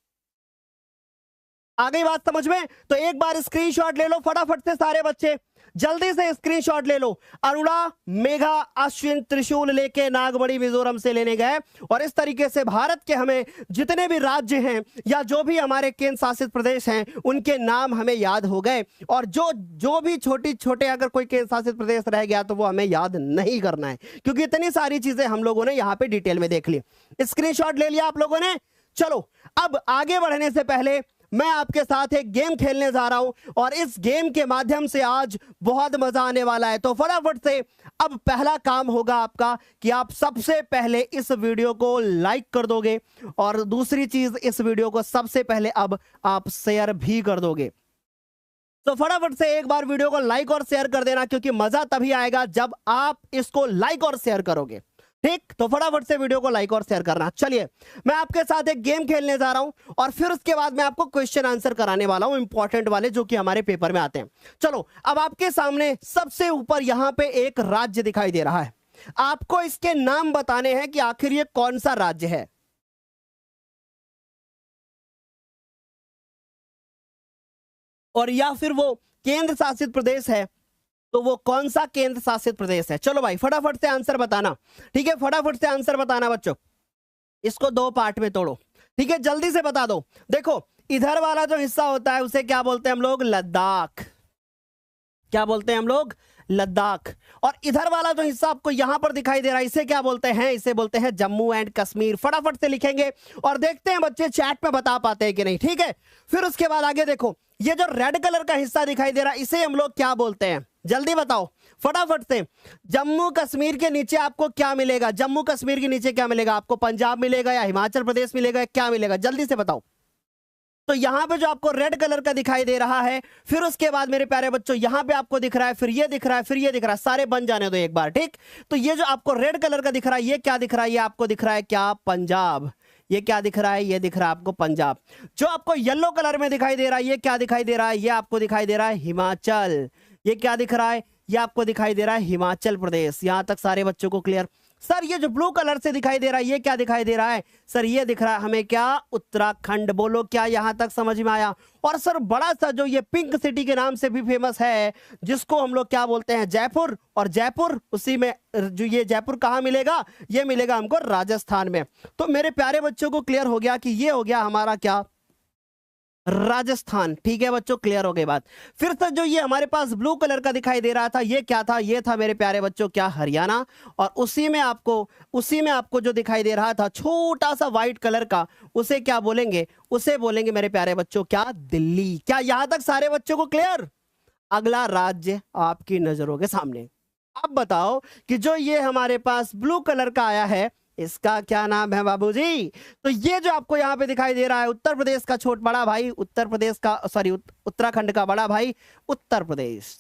आ गई बात समझ में? तो एक बार स्क्रीनशॉट ले लो फटाफट से सारे बच्चे, जल्दी से स्क्रीनशॉट ले लो। अरुणा, मेघा, अश्विन त्रिशूल लेके नागबड़ी मिजोरम से लेने गए और इस तरीके से भारत के हमें जितने भी राज्य हैं या जो भी हमारे केंद्र शासित प्रदेश हैं उनके नाम हमें याद हो गए, और जो भी छोटे अगर कोई केंद्र शासित प्रदेश रह गया तो वो हमें याद नहीं करना है, क्योंकि इतनी सारी चीजें हम लोगों ने यहां पे डिटेल में देख ली। स्क्रीनशॉट ले लिया आप लोगों ने? चलो अब आगे बढ़ने से पहले मैं आपके साथ एक गेम खेलने जा रहा हूं और इस गेम के माध्यम से आज बहुत मजा आने वाला है। तो फटाफट से अब पहला काम होगा आपका कि आप सबसे पहले इस वीडियो को लाइक कर दोगे, और दूसरी चीज इस वीडियो को सबसे पहले अब आप शेयर भी कर दोगे। तो फटाफट से एक बार वीडियो को लाइक और शेयर कर देना, क्योंकि मजा तभी आएगा जब आप इसको लाइक और शेयर करोगे। ठीक, तो फटाफट से वीडियो को लाइक और शेयर करना। चलिए मैं आपके साथ एक गेम खेलने जा रहा हूं और फिर उसके बाद मैं आपको क्वेश्चन आंसर कराने वाला हूं, इंपॉर्टेंट वाले जो कि हमारे पेपर में आते हैं। चलो अब आपके सामने सबसे ऊपर यहां पे एक राज्य दिखाई दे रहा है, आपको इसके नाम बताने हैं कि आखिर ये कौन सा राज्य है। और या फिर वो केंद्र शासित प्रदेश है तो वो कौन सा केंद्र शासित प्रदेश है। चलो भाई फटाफट से आंसर बताना। ठीक है, फटाफट से आंसर बताना बच्चों। इसको दो पार्ट में तोड़ो, ठीक है, जल्दी से बता दो। देखो इधर वाला जो हिस्सा होता है उसे क्या बोलते हैं हम लोग? लद्दाख। क्या बोलते हैं हम लोग? लद्दाख। और इधर वाला जो हिस्सा आपको यहां पर दिखाई दे रहा है इसे क्या बोलते हैं? इसे बोलते हैं जम्मू एंड कश्मीर। फटाफट से लिखेंगे और देखते हैं बच्चे चैट में बता पाते हैं कि नहीं। ठीक है, फिर उसके बाद आगे देखो, ये जो रेड कलर का हिस्सा दिखाई दे रहा है इसे हम लोग क्या बोलते हैं? जल्दी बताओ फटाफट से। जम्मू कश्मीर के नीचे आपको क्या मिलेगा? जम्मू कश्मीर के नीचे क्या मिलेगा आपको? पंजाब मिलेगा या हिमाचल प्रदेश मिलेगा, क्या मिलेगा? जल्दी से बताओ। तो यहां पे जो आपको रेड कलर का दिखाई दे रहा है, फिर उसके बाद मेरे प्यारे बच्चों यहां पे आपको दिख रहा है, फिर ये दिख रहा है, फिर ये दिख रहा है, सारे बन जाने दो एक बार। ठीक, तो ये जो आपको रेड कलर का दिख रहा है ये क्या दिख रहा है? ये आपको दिख रहा है क्या? पंजाब। ये क्या दिख रहा है? ये दिख रहा है आपको पंजाब। जो आपको येलो कलर में दिखाई दे रहा है ये क्या दिखाई दे रहा है? ये आपको दिखाई दे रहा है हिमाचल। ये क्या दिख रहा है? ये आपको दिखाई दे रहा है हिमाचल प्रदेश। यहां तक सारे बच्चों को क्लियर? सर ये जो ब्लू कलर से दिखाई दे रहा है ये क्या दिखाई दे रहा है? सर ये दिख रहा है हमें क्या? उत्तराखंड। बोलो क्या यहां तक समझ में आया? और सर बड़ा सा जो ये पिंक सिटी के नाम से भी फेमस है जिसको हम लोग क्या बोलते हैं? जयपुर। और जयपुर उसी में जो ये जयपुर कहां मिलेगा? ये मिलेगा हमको राजस्थान में। तो मेरे प्यारे बच्चों को क्लियर हो गया कि ये हो गया हमारा क्या? राजस्थान। ठीक है बच्चों, क्लियर हो गई बात। फिर से जो ये हमारे पास ब्लू कलर का दिखाई दे रहा था ये क्या था? ये था मेरे प्यारे बच्चों क्या? हरियाणा। और उसी में आपको जो दिखाई दे रहा था छोटा सा व्हाइट कलर का उसे क्या बोलेंगे? उसे बोलेंगे मेरे प्यारे बच्चों क्या? दिल्ली। क्या यहां तक सारे बच्चों को क्लियर? अगला राज्य आपकी नजरों के सामने। अब बताओ कि जो ये हमारे पास ब्लू कलर का आया है इसका क्या नाम है बाबूजी? तो ये जो आपको यहाँ पे दिखाई दे रहा है उत्तर प्रदेश का बड़ा भाई, उत्तर प्रदेश का सॉरी उत्तराखंड का बड़ा भाई उत्तर प्रदेश।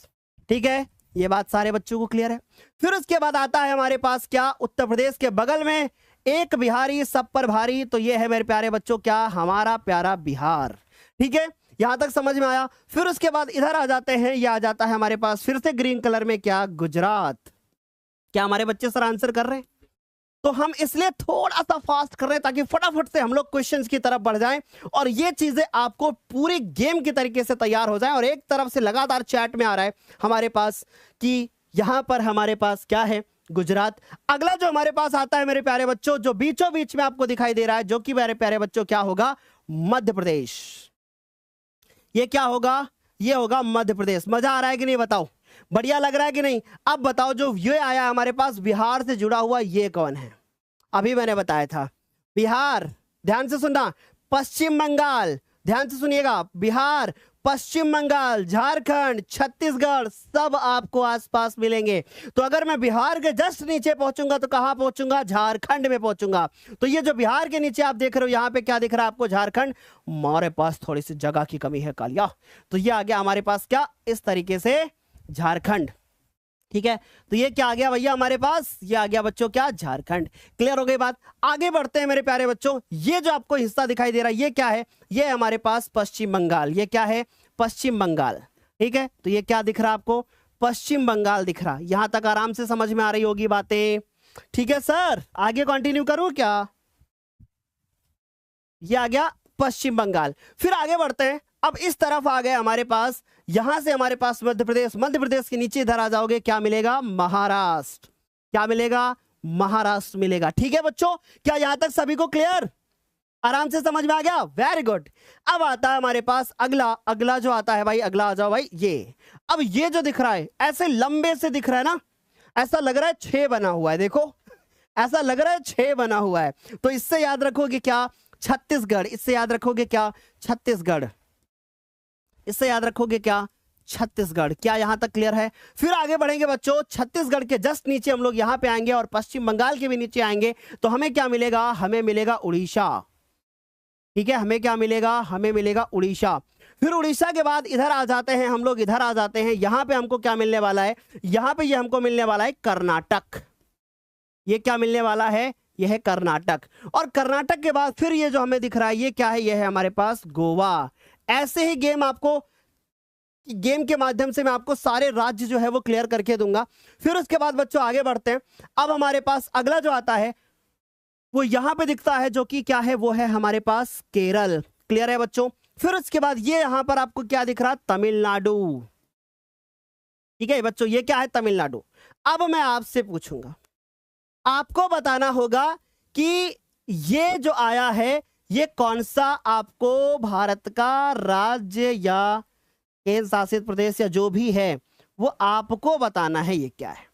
ठीक है, ये बात सारे बच्चों को क्लियर है। फिर उसके बाद आता है हमारे पास क्या? उत्तर प्रदेश के बगल में एक बिहारी सब पर भारी। तो ये है मेरे प्यारे बच्चों क्या? हमारा प्यारा बिहार। ठीक है, यहां तक समझ में आया? फिर उसके बाद इधर आ जाते हैं, ये आ जाता है हमारे पास फिर से ग्रीन कलर में क्या? गुजरात। क्या हमारे बच्चे सर आंसर कर रहे हैं? तो हम इसलिए थोड़ा सा फास्ट कर रहे हैं ताकि फटाफट से हम लोग क्वेश्चंस की तरफ बढ़ जाएं और ये चीजें आपको पूरी गेम की तरीके से तैयार हो जाएं। और एक तरफ से लगातार चैट में आ रहा है हमारे पास कि यहां पर हमारे पास क्या है? गुजरात। अगला जो हमारे पास आता है मेरे प्यारे बच्चों जो बीचों बीच में आपको दिखाई दे रहा है जो कि मेरे प्यारे बच्चों क्या होगा? मध्य प्रदेश। ये क्या होगा? ये होगा मध्य प्रदेश। मजा आ रहा है कि नहीं बताओ? बढ़िया लग रहा है कि नहीं? अब बताओ जो ये आया हमारे पास बिहार से जुड़ा हुआ ये कौन है? अभी मैंने बताया था बिहार। ध्यान से सुनना। पश्चिम बंगाल, ध्यान से सुनिएगा। बिहार, पश्चिम बंगाल, झारखंड, छत्तीसगढ़ सब आपको आसपास मिलेंगे। तो अगर मैं बिहार के जस्ट नीचे पहुंचूंगा तो कहां पहुंचूंगा? झारखंड में पहुंचूंगा। तो ये जो बिहार के नीचे आप देख रहे हो यहां पे क्या दिख रहा है आपको? झारखंड। हमारे पास थोड़ी सी जगह की कमी है कालिया, तो ये आ गया हमारे पास क्या? इस तरीके से झारखंड। ठीक है, तो ये क्या आ गया भैया हमारे पास? ये आ गया बच्चों क्या? झारखंड। क्लियर हो गई बात? आगे बढ़ते हैं मेरे प्यारे बच्चों। ये जो आपको हिस्सा दिखाई दे रहा है ये क्या है? ये हमारे पास पश्चिम बंगाल। ये क्या है? पश्चिम बंगाल। ठीक है, तो ये क्या दिख रहा है आपको? पश्चिम बंगाल दिख रहा। यहां तक आराम से समझ में आ रही होगी बातें। ठीक है सर, आगे कंटिन्यू करूं क्या? ये आ गया पश्चिम बंगाल। फिर आगे बढ़ते हैं। अब इस तरफ आ गए हमारे पास, यहां से हमारे पास मध्य प्रदेश, मध्य प्रदेश के नीचे इधर आ जाओगे, क्या मिलेगा? महाराष्ट्र। क्या मिलेगा? महाराष्ट्र मिलेगा। ठीक है बच्चों, क्या यहां तक सभी को क्लियर? आराम से समझ में आ गया? Very good. अब आता है हमारे पास अगला जो आता है भाई, अगला आ जाओ भाई। ये अब ये जो दिख रहा है ऐसे लंबे से दिख रहा है ना, ऐसा लग रहा है 6 बना हुआ है, देखो ऐसा लग रहा है 6 बना हुआ है। तो इससे याद रखोगे क्या? छत्तीसगढ़। इससे याद रखोगे क्या? छत्तीसगढ़। इससे याद रखोगे क्या? छत्तीसगढ़। क्या यहां तक क्लियर है? फिर आगे बढ़ेंगे बच्चों, छत्तीसगढ़ के जस्ट नीचे हम लोग यहां पे आएंगे और पश्चिम बंगाल के भी नीचे आएंगे, तो हमें क्या मिलेगा? हमें मिलेगा उड़ीसा। ठीक है, हमें क्या मिलेगा? हमें मिलेगा उड़ीसा। फिर उड़ीसा के बाद इधर आ जाते हैं हम लोग, इधर आ जाते हैं, यहां पे हमको क्या मिलने वाला है? यहां पे ये हमको मिलने वाला है कर्नाटक। ये क्या मिलने वाला है? यह है कर्नाटक। और कर्नाटक के बाद फिर ये जो हमें दिख रहा है ये क्या है? ये है हमारे पास गोवा। ऐसे ही गेम के माध्यम से मैं आपको सारे राज्य जो है वो क्लियर करके दूंगा। फिर उसके बाद बच्चों आगे बढ़ते हैं। अब हमारे पास अगला जो आता है वो यहां पे दिखता है, जो कि क्या है? वो है हमारे पास केरल। क्लियर है बच्चों? फिर उसके बाद ये यहां पर आपको क्या दिख रहा है? तमिलनाडु। ठीक है बच्चों, ये क्या है? तमिलनाडु। अब मैं आपसे पूछूंगा, आपको बताना होगा कि ये जो आया है ये कौन सा आपको भारत का राज्य या केंद्र शासित प्रदेश या जो भी है वो आपको बताना है ये क्या है।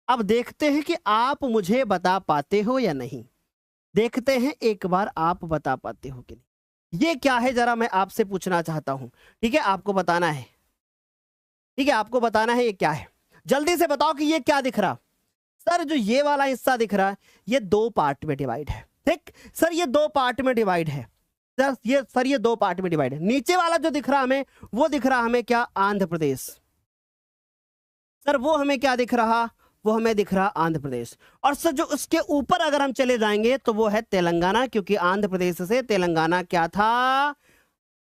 अब देखते हैं कि आप मुझे बता पाते हो या नहीं। देखते हैं एक बार आप बता पाते हो कि नहीं। ये क्या है जरा मैं आपसे पूछना चाहता हूं। ठीक है, आपको बताना है। ठीक है, आपको बताना है ये क्या है। जल्दी से बताओ कि ये क्या दिख रहा? सर जो ये वाला हिस्सा दिख रहा है ये 2 पार्ट में डिवाइड है। ठीक सर, ये 2 पार्ट में डिवाइड है। सर ये 2 पार्ट में डिवाइड है। नीचे वाला जो दिख रहा हमें वो दिख रहा हमें क्या? आंध्र प्रदेश। सर वो हमें क्या दिख रहा? वो हमें दिख रहा आंध्र प्रदेश। और सर जो उसके ऊपर अगर हम चले जाएंगे तो वो है तेलंगाना, क्योंकि आंध्र प्रदेश से तेलंगाना क्या था?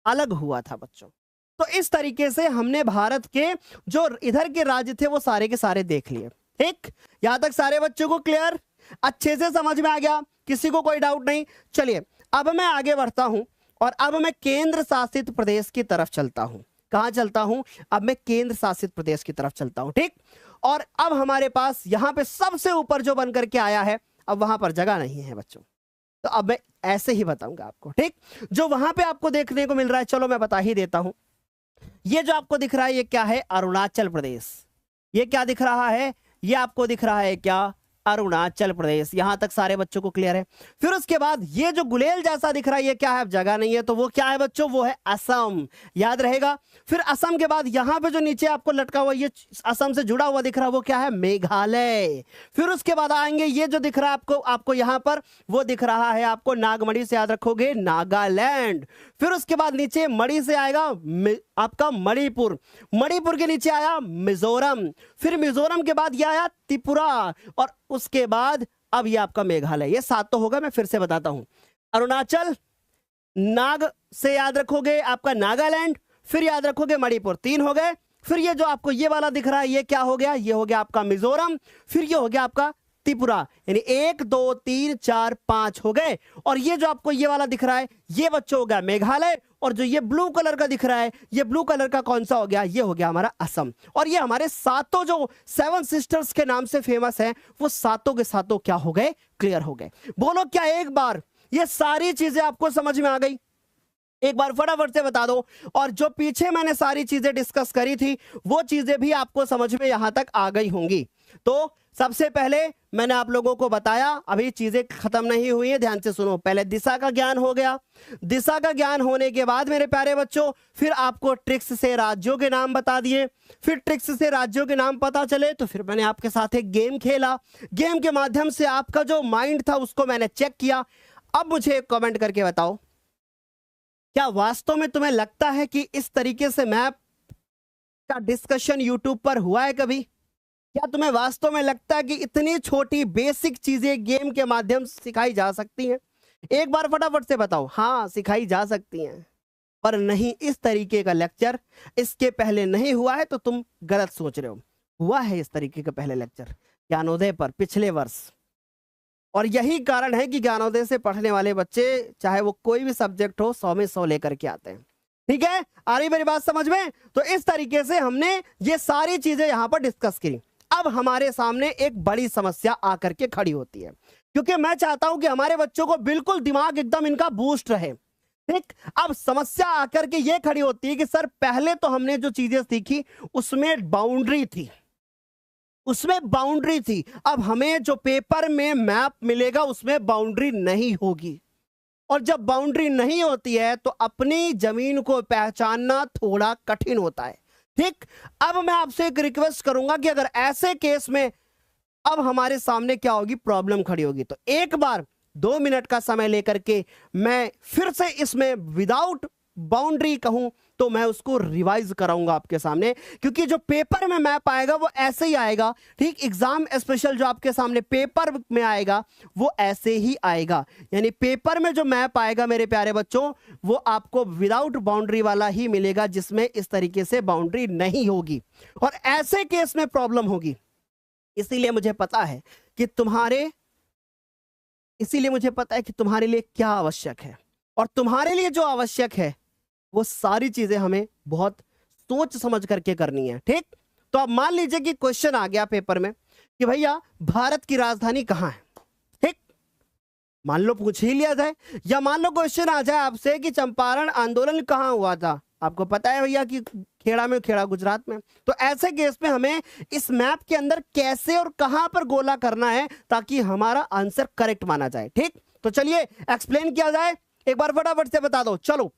अलग हुआ था बच्चों। तो इस तरीके से हमने भारत के जो इधर के राज्य थे वो सारे के सारे देख लिए। ठीक, यहां तक सारे बच्चों को क्लियर? अच्छे से समझ में आ गया? किसी को कोई डाउट नहीं? चलिए अब मैं आगे बढ़ता हूं और अब मैं केंद्र शासित प्रदेश की तरफ चलता हूं। कहां चलता हूं? अब मैं केंद्र शासित प्रदेश की तरफ चलता हूं। ठीक, और अब हमारे पास यहां पे सबसे ऊपर जो बन करके आया है, अब वहां पर जगह नहीं है बच्चों, तो अब मैं ऐसे ही बताऊंगा आपको। ठीक, जो वहां पे आपको देखने को मिल रहा है, चलो मैं बता ही देता हूं। ये जो आपको दिख रहा है ये क्या है? अरुणाचल प्रदेश। ये क्या दिख रहा है? ये आपको दिख रहा है क्या? अरुणाचल प्रदेश। यहां तक सारे बच्चों को क्लियर है? फिर उसके बाद ये जो गुलेल जैसा दिख रहा है ये क्या है? अब जगह नहीं है तो वो क्या है बच्चों? वो है असम। याद रहेगा। फिर असम के बाद यहां पे जो नीचे आपको लटका हुआ ये असम से जुड़ा हुआ दिख रहा है वो क्या है? मेघालय। फिर उसके बाद आएंगे ये जो दिख रहा है आपको यहां पर वो दिख रहा है आपको नागमणि से याद रखोगे नागालैंड। फिर उसके बाद नीचे मणि से आएगा आपका मणिपुर। मणिपुर के नीचे आया मिजोरम। फिर मिजोरम के बाद ये आया त्रिपुरा और उसके बाद अब ये आपका मेघालय। ये 7 तो होगा, मैं फिर से बताता हूं। अरुणाचल, नाग से याद रखोगे आपका नागालैंड, फिर याद रखोगे मणिपुर। 3 हो गए। फिर ये जो आपको ये वाला दिख रहा है ये क्या हो गया? ये हो गया आपका मिजोरम। फिर ये हो गया आपका त्रिपुरा। यानी 1 2 3 4 5 हो गए। और ये जो आपको ये वाला दिख रहा है ये बच्चों हो गया मेघालय। और जो ये ब्लू कलर का दिख रहा है ये ब्लू कलर का कौन सा हो गया? ये हो गया हमारा असम। और ये हमारे 7 जो 7 सिस्टर्स के नाम से फेमस है वो 7 के 7 क्या हो गए? क्लियर हो गए। बोलो क्या एक बार ये सारी चीजें आपको समझ में आ गई? एक बार फटाफट से बता दो। और जो पीछे मैंने सारी चीजें डिस्कस करी थी वो चीजें भी आपको समझ में यहां तक आ गई होंगी। तो सबसे पहले मैंने आप लोगों को बताया, अभी चीजें खत्म नहीं हुई हैं, ध्यान से सुनो। पहले दिशा का ज्ञान हो गया। दिशा का ज्ञान होने के बाद मेरे प्यारे बच्चों फिर आपको ट्रिक्स से राज्यों के नाम बता दिए। फिर ट्रिक्स से राज्यों के नाम पता चले तो फिर मैंने आपके साथ एक गेम खेला। गेम के माध्यम से आपका जो माइंड था उसको मैंने चेक किया। अब मुझे एक कमेंट करके बताओ, क्या वास्तव में तुम्हें लगता है कि इस तरीके से मैप का डिस्कशन यूट्यूब पर हुआ है कभी? क्या तुम्हें वास्तव में लगता है कि इतनी छोटी बेसिक चीजें गेम के माध्यम से सिखाई जा सकती हैं? एक बार फटाफट से बताओ। हाँ, सिखाई जा सकती हैं, पर नहीं इस तरीके का लेक्चर इसके पहले नहीं हुआ है तो तुम गलत सोच रहे हो। हुआ है इस तरीके का पहले लेक्चर ज्ञानोदय पर पिछले वर्ष। और यही कारण है कि ज्ञानोदय से पढ़ने वाले बच्चे चाहे वो कोई भी सब्जेक्ट हो 100 में 100 लेकर के आते हैं। ठीक है, आ रही मेरी बात समझ में? तो इस तरीके से हमने ये सारी चीजें यहां पर डिस्कस करी। अब हमारे सामने एक बड़ी समस्या आकर के खड़ी होती है, क्योंकि मैं चाहता हूं कि हमारे बच्चों को बिल्कुल दिमाग एकदम इनका बूस्ट रहे। ठीक, अब समस्या आकर के ये खड़ी होती है कि सर पहले तो हमने जो चीजें सीखी उसमें बाउंड्री थी, अब हमें जो पेपर में मैप मिलेगा उसमें बाउंड्री नहीं होगी, और जब बाउंड्री नहीं होती है तो अपनी जमीन को पहचानना थोड़ा कठिन होता है। ठीक, अब मैं आपसे एक रिक्वेस्ट करूंगा कि अगर ऐसे केस में अब हमारे सामने क्या होगी, प्रॉब्लम खड़ी होगी, तो एक बार 2 मिनट का समय लेकर के मैं फिर से इसमें विदाउट बाउंड्री कहूं तो मैं उसको रिवाइज कराऊंगा आपके सामने, क्योंकि जो पेपर में मैप आएगा वो ऐसे ही आएगा। ठीक, एग्जाम स्पेशल जो आपके सामने पेपर में आएगा वो ऐसे ही आएगा, यानी पेपर में जो मैप आएगा मेरे प्यारे बच्चों वो आपको विदाउट बाउंड्री वाला ही मिलेगा, जिसमें इस तरीके से बाउंड्री नहीं होगी, और ऐसे केस में प्रॉब्लम होगी। इसीलिए मुझे पता है कि तुम्हारे लिए क्या आवश्यक है, और तुम्हारे लिए जो आवश्यक है वो सारी चीजें हमें बहुत सोच समझ करके करनी है। ठीक, तो अब मान लीजिए कि क्वेश्चन आ गया पेपर में कि भैया भारत की राजधानी कहां है। ठीक, मान लो पूछ ही लिया जाए, या मान लो क्वेश्चन आ जाए आपसे कि चंपारण आंदोलन कहां हुआ था। आपको पता है भैया कि खेड़ा गुजरात में। तो ऐसे केस में हमें इस मैप के अंदर कैसे और कहां पर गोला करना है ताकि हमारा आंसर करेक्ट माना जाए। ठीक, तो चलिए एक्सप्लेन किया जाए, एक बार फटाफट से बता दो। चलो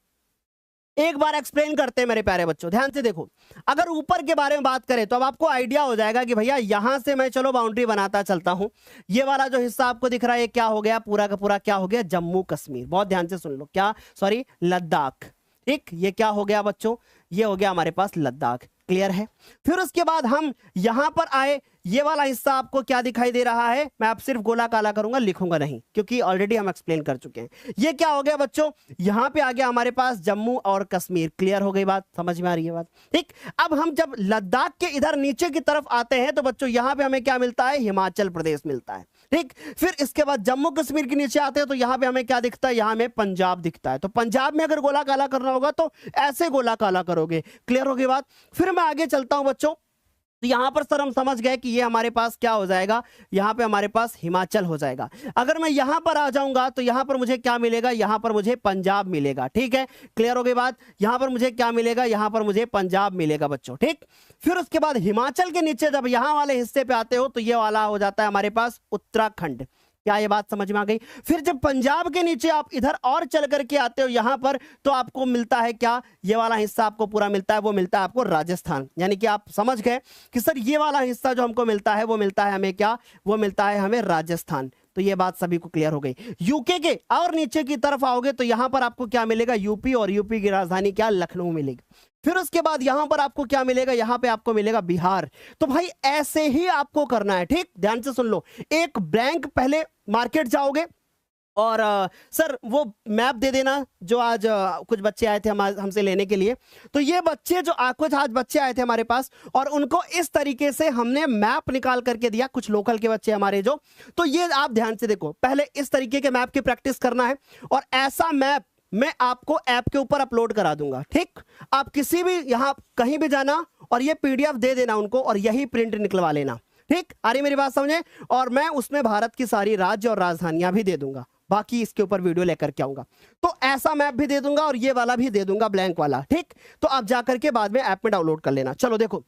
एक बार एक्सप्लेन करते हैं मेरे प्यारे बच्चों, ध्यान से देखो। अगर ऊपर के बारे में बात करें तो अब आपको आइडिया हो जाएगा कि भैया यहां से मैं चलो बाउंड्री बनाता चलता हूं। ये वाला जो हिस्सा आपको दिख रहा है ये क्या हो गया, पूरा का पूरा क्या हो गया, जम्मू कश्मीर। बहुत ध्यान से सुन लो, क्या, सॉरी, लद्दाख। ठीक, ये क्या हो गया बच्चों, ये हो गया हमारे पास लद्दाख। क्लियर है? फिर उसके बाद हम यहां पर आए, ये वाला हिस्सा आपको क्या दिखाई दे रहा है, मैं आप सिर्फ गोला काला करूंगा, लिखूंगा नहीं, क्योंकि ऑलरेडी हम एक्सप्लेन कर चुके हैं। ये क्या हो गया बच्चों, यहां पे आ गया हमारे पास जम्मू और कश्मीर। क्लियर हो गई बात, समझ में आ रही है बात? ठीक, अब हम जब लद्दाख के इधर नीचे की तरफ आते हैं तो बच्चों यहां पे हमें क्या मिलता है, हिमाचल प्रदेश मिलता है। ठीक, फिर इसके बाद जम्मू कश्मीर के नीचे आते हैं तो यहां पे हमें क्या दिखता है, यहां में पंजाब दिखता है। तो पंजाब में अगर गोला काला करना होगा तो ऐसे गोला काला करोगे। क्लियर हो गई बात? फिर मैं आगे चलता हूं बच्चों, तो यहां पर सर हम समझ गए कि ये हमारे पास क्या हो जाएगा, यहां पे हमारे पास हिमाचल हो जाएगा। अगर मैं यहां पर आ जाऊंगा तो यहां पर मुझे क्या मिलेगा, यहां पर मुझे पंजाब मिलेगा। ठीक है, क्लियर हो गई बात? यहां पर मुझे क्या मिलेगा, यहां पर मुझे पंजाब मिलेगा बच्चों। ठीक, फिर उसके बाद हिमाचल के नीचे जब यहां वाले हिस्से पे आते हो तो ये वाला हो जाता है हमारे पास उत्तराखंड। क्या ये बात समझ में आ गई? फिर जब पंजाब के नीचे आप इधर और चल करके आते हो यहां पर तो आपको मिलता है क्या, ये वाला हिस्सा आपको पूरा मिलता है, वो मिलता है आपको राजस्थान। यानी कि आप समझ गए कि सर ये वाला हिस्सा जो हमको मिलता है वो मिलता है हमें क्या, वो मिलता है हमें राजस्थान। तो ये बात सभी को क्लियर हो गई। यूके के और नीचे की तरफ आओगे तो यहां पर आपको क्या मिलेगा, यूपी, और यूपी की राजधानी क्या, लखनऊ मिलेगी। फिर उसके बाद यहां पर आपको क्या मिलेगा, यहां पे आपको मिलेगा बिहार। तो भाई ऐसे ही आपको करना है। ठीक, ध्यान से सुन लो, एक ब्लैंक पहले मार्केट जाओगे और सर वो मैप दे देना जो आज कुछ बच्चे आए थे हमसे लेने के लिए। तो ये बच्चे जो कुछ आज बच्चे आए थे हमारे पास और उनको इस तरीके से हमने मैप निकाल करके दिया, कुछ लोकल के बच्चे हमारे जो। तो ये आप ध्यान से देखो, पहले इस तरीके के मैप की प्रैक्टिस करना है और ऐसा मैप मैं आपको ऐप के ऊपर अपलोड करा दूंगा। ठीक, आप किसी भी यहां कहीं भी जाना और ये पीडीएफ दे देना उनको और यही प्रिंट निकलवा लेना। ठीक, आ रही मेरी बात समझे? और मैं उसमें भारत की सारी राज्य और राजधानियां भी दे दूंगा, बाकी इसके ऊपर वीडियो लेकर के आऊंगा। तो ऐसा मैप भी दे दूंगा और ये वाला भी दे दूंगा, ब्लैंक वाला। ठीक, तो आप जाकर के बाद में ऐप में डाउनलोड कर लेना। चलो देखो,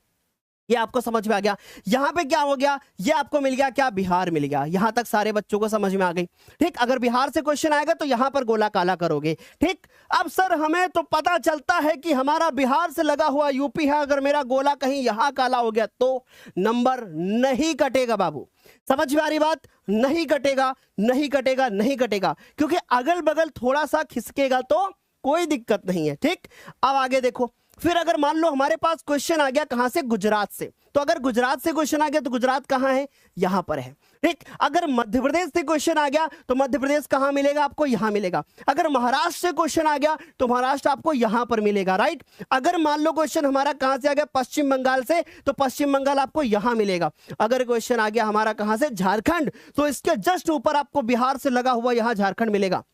ये आपको समझ में आ गया। यहां पे क्या हो गया, ये आपको मिल गया क्या, बिहार मिल गया। यहां तक सारे बच्चों को समझ में आ गई। ठीक, अगर बिहार से क्वेश्चन आएगा तो यहां पर गोला काला करोगे। ठीक, अब सर हमें तो पता चलता है कि हमारा बिहार से लगा हुआ यूपी है, अगर मेरा गोला कहीं यहां काला हो गया तो नंबर नहीं कटेगा बाबू। समझ में आ रही बात? नहीं कटेगा, नहीं कटेगा, नहीं कटेगा, क्योंकि अगल बगल थोड़ा सा खिसकेगा तो कोई दिक्कत नहीं है। ठीक, अब आगे देखो, फिर अगर मान लो हमारे पास क्वेश्चन आ गया कहां से, गुजरात से, तो अगर गुजरात से क्वेश्चन आ गया तो गुजरात कहां है, यहां पर है। ठीक, अगर मध्य प्रदेश से क्वेश्चन आ गया तो मध्य प्रदेश कहां मिलेगा, आपको यहां मिलेगा। अगर महाराष्ट्र से क्वेश्चन आ गया तो महाराष्ट्र आपको यहां पर मिलेगा। राइट, अगर मान लो क्वेश्चन हमारा कहां से आ गया, पश्चिम बंगाल से, तो पश्चिम बंगाल आपको यहां मिलेगा। अगर क्वेश्चन आ गया हमारा कहां से, झारखंड, तो इसके जस्ट ऊपर आपको बिहार से लगा हुआ यहां झारखंड मिलेगा।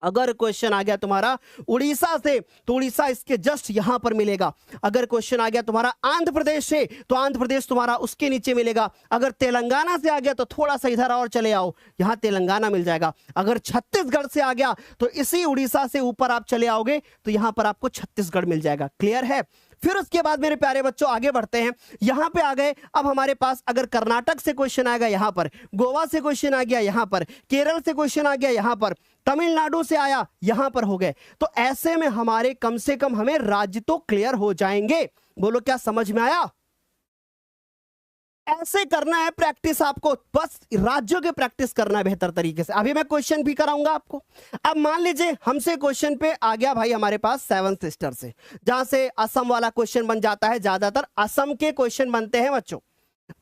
अगर क्वेश्चन आ गया तुम्हारा उड़ीसा से तो उड़ीसा इसके जस्ट यहां पर मिलेगा। अगर क्वेश्चन आ गया तुम्हारा आंध्र प्रदेश से तो आंध्र प्रदेश तुम्हारा उसके नीचे मिलेगा। अगर तेलंगाना से आ गया तो थोड़ा सा इधर और चले आओ, यहां तेलंगाना मिल जाएगा। अगर छत्तीसगढ़ से आ गया तो इसी उड़ीसा से ऊपर आप चले आओगे तो यहां पर आपको छत्तीसगढ़ मिल जाएगा। क्लियर है? फिर उसके बाद मेरे प्यारे बच्चों आगे बढ़ते हैं, यहां पे आ गए। अब हमारे पास अगर कर्नाटक से क्वेश्चन आएगा यहां पर, गोवा से क्वेश्चन आ गया यहां पर, केरल से क्वेश्चन आ गया यहां पर, तमिलनाडु से आया यहां पर हो गए। तो ऐसे में हमारे कम से कम हमें राज्य तो क्लियर हो जाएंगे। बोलो क्या समझ में आया? ऐसे करना है प्रैक्टिस आपको, बस राज्यों की प्रैक्टिस करना है बेहतर तरीके से। अभी मैं क्वेश्चन भी कराऊंगा आपको। अब मान लीजिए हमसे क्वेश्चन पे आ गया भाई हमारे पास सेवन सिस्टर से, जहां से असम वाला क्वेश्चन बन जाता है। ज्यादातर असम के क्वेश्चन बनते हैं बच्चों,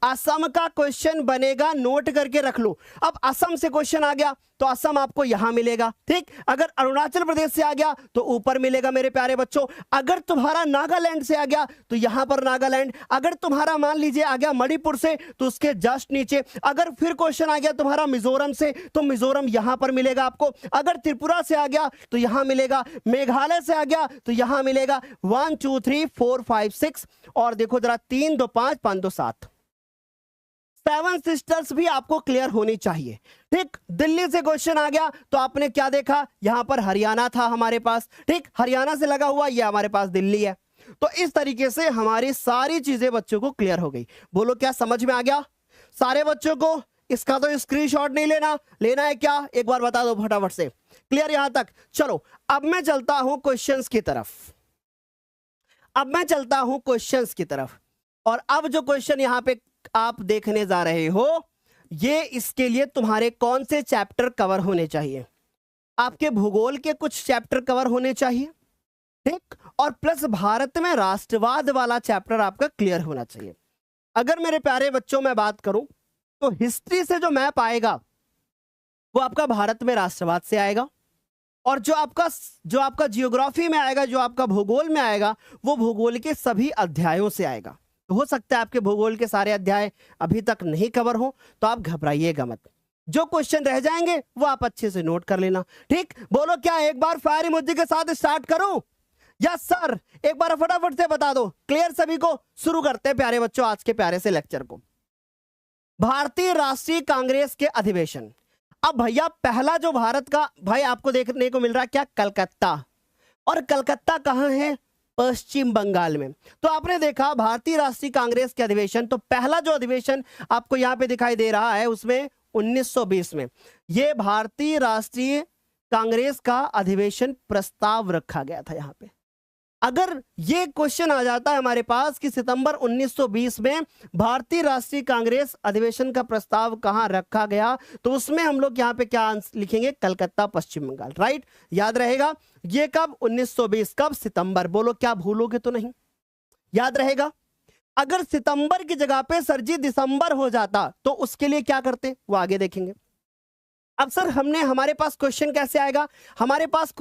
असम का क्वेश्चन बनेगा, नोट करके रख लो। अब असम से क्वेश्चन आ गया तो असम आपको यहां मिलेगा, ठीक। अगर अरुणाचल प्रदेश से आ गया तो ऊपर मिलेगा मेरे प्यारे बच्चों। अगर तुम्हारा नागालैंड से आ गया तो यहां पर नागालैंड। अगर तुम्हारा मान लीजिए आ गया मणिपुर से तो उसके जस्ट नीचे। अगर फिर क्वेश्चन आ गया तुम्हारा मिजोरम से तो मिजोरम यहां पर मिलेगा आपको। अगर त्रिपुरा से आ गया तो यहां मिलेगा। मेघालय से आ गया तो यहां मिलेगा। 1 2 3 4 5 6 और देखो जरा 3 2 5 5 2 7 सेवन सिस्टर्स भी आपको क्लियर होनी चाहिए, ठीक। दिल्ली से क्वेश्चन आ गया तो आपने क्या देखा, यहां पर हरियाणा था हमारे पास, ठीक। हरियाणा से लगा हुआ ये हमारे पास दिल्ली है। तो इस तरीके से हमारी सारी चीजें बच्चों को क्लियर हो गई। बोलो क्या समझ में आ गया सारे बच्चों को? इसका तो स्क्रीनशॉट नहीं लेना, लेना है क्या एक बार बता दो फटाफट से। क्लियर यहां तक? चलो अब मैं चलता हूं क्वेश्चंस की तरफ। की तरफ। और अब जो क्वेश्चन यहां पे आप देखने जा रहे हो, ये इसके लिए तुम्हारे कौन से चैप्टर कवर होने चाहिए? आपके भूगोल के कुछ चैप्टर कवर होने चाहिए, ठीक। और प्लस भारत में राष्ट्रवाद वाला चैप्टर आपका क्लियर होना चाहिए। अगर मेरे प्यारे बच्चों मैं बात करूं तो हिस्ट्री से जो मैप आएगा वो आपका भारत में राष्ट्रवाद से आएगा। और जो आपका जियोग्राफी में आएगा, जो आपका भूगोल में आएगा, वो भूगोल के सभी अध्यायों से आएगा। तो हो सकता है आपके भूगोल के सारे अध्याय अभी तक नहीं कवर हो, तो आप घबराइएगा मत। जो क्वेश्चन रह जाएंगे वो आप अच्छे से नोट कर लेना, ठीक। बोलो क्या एक बार फायर इमोजी के साथ स्टार्ट करूं? यस सर, एक बार फटाफट से बता दो। क्लियर सभी को? शुरू करते हैं प्यारे बच्चों आज के प्यारे से लेक्चर को। भारतीय राष्ट्रीय कांग्रेस के अधिवेशन। अब भैया पहला जो भारत का भाई आपको देखने को मिल रहा है क्या, कलकत्ता। और कलकत्ता कहां है? पश्चिम बंगाल में। तो आपने देखा भारतीय राष्ट्रीय कांग्रेस के अधिवेशन, तो पहला जो अधिवेशन आपको यहां पे दिखाई दे रहा है उसमें 1920 में ये भारतीय राष्ट्रीय कांग्रेस का अधिवेशन प्रस्ताव रखा गया था यहां पे। अगर ये क्वेश्चन आ जाता है हमारे पास कि सितंबर 1920 में भारतीय राष्ट्रीय कांग्रेस अधिवेशन का प्रस्ताव कहां रखा गया, तो उसमें हम लोग यहां पे क्या लिखेंगे? कलकत्ता पश्चिम बंगाल, राइट। याद रहेगा ये कब? 1920 कब? सितंबर। बोलो क्या भूलोगे तो नहीं? याद रहेगा। अगर सितंबर की जगह पे सर जी दिसंबर हो जाता तो उसके लिए क्या करते, वो आगे देखेंगे। अब सर हमारे पास क्वेश्चन कैसे आएगा? हमारे पास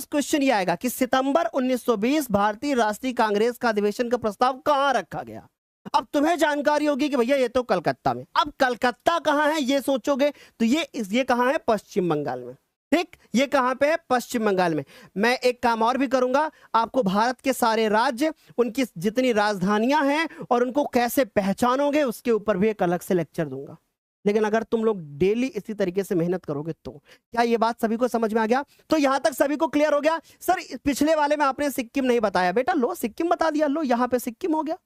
क्वेश्चन ये आएगा कि सितंबर 1920 भारतीय राष्ट्रीय कांग्रेस का अधिवेशन का प्रस्ताव कहां रखा गया। अब तुम्हें जानकारी होगी कि भैया ये तो कलकत्ता में। अब कलकत्ता कहां है ये सोचोगे तो ये कहां है? पश्चिम बंगाल में, ठीक। ये कहां पे है? पश्चिम बंगाल में। मैं एक काम और भी करूंगा, आपको भारत के सारे राज्य, उनकी जितनी राजधानियां हैं और उनको कैसे पहचानोगे उसके ऊपर भी एक अलग से लेक्चर दूंगा। लेकिन अगर तुम लोग डेली इसी तरीके से मेहनत करोगे तो क्या ये बात सभी को समझ में आ गया? तो यहां तक सभी को क्लियर हो गया? सर पिछले वाले में आपने सिक्किम नहीं बताया, बेटा लो सिक्किम बता दिया, लो यहां पे सिक्किम हो गया।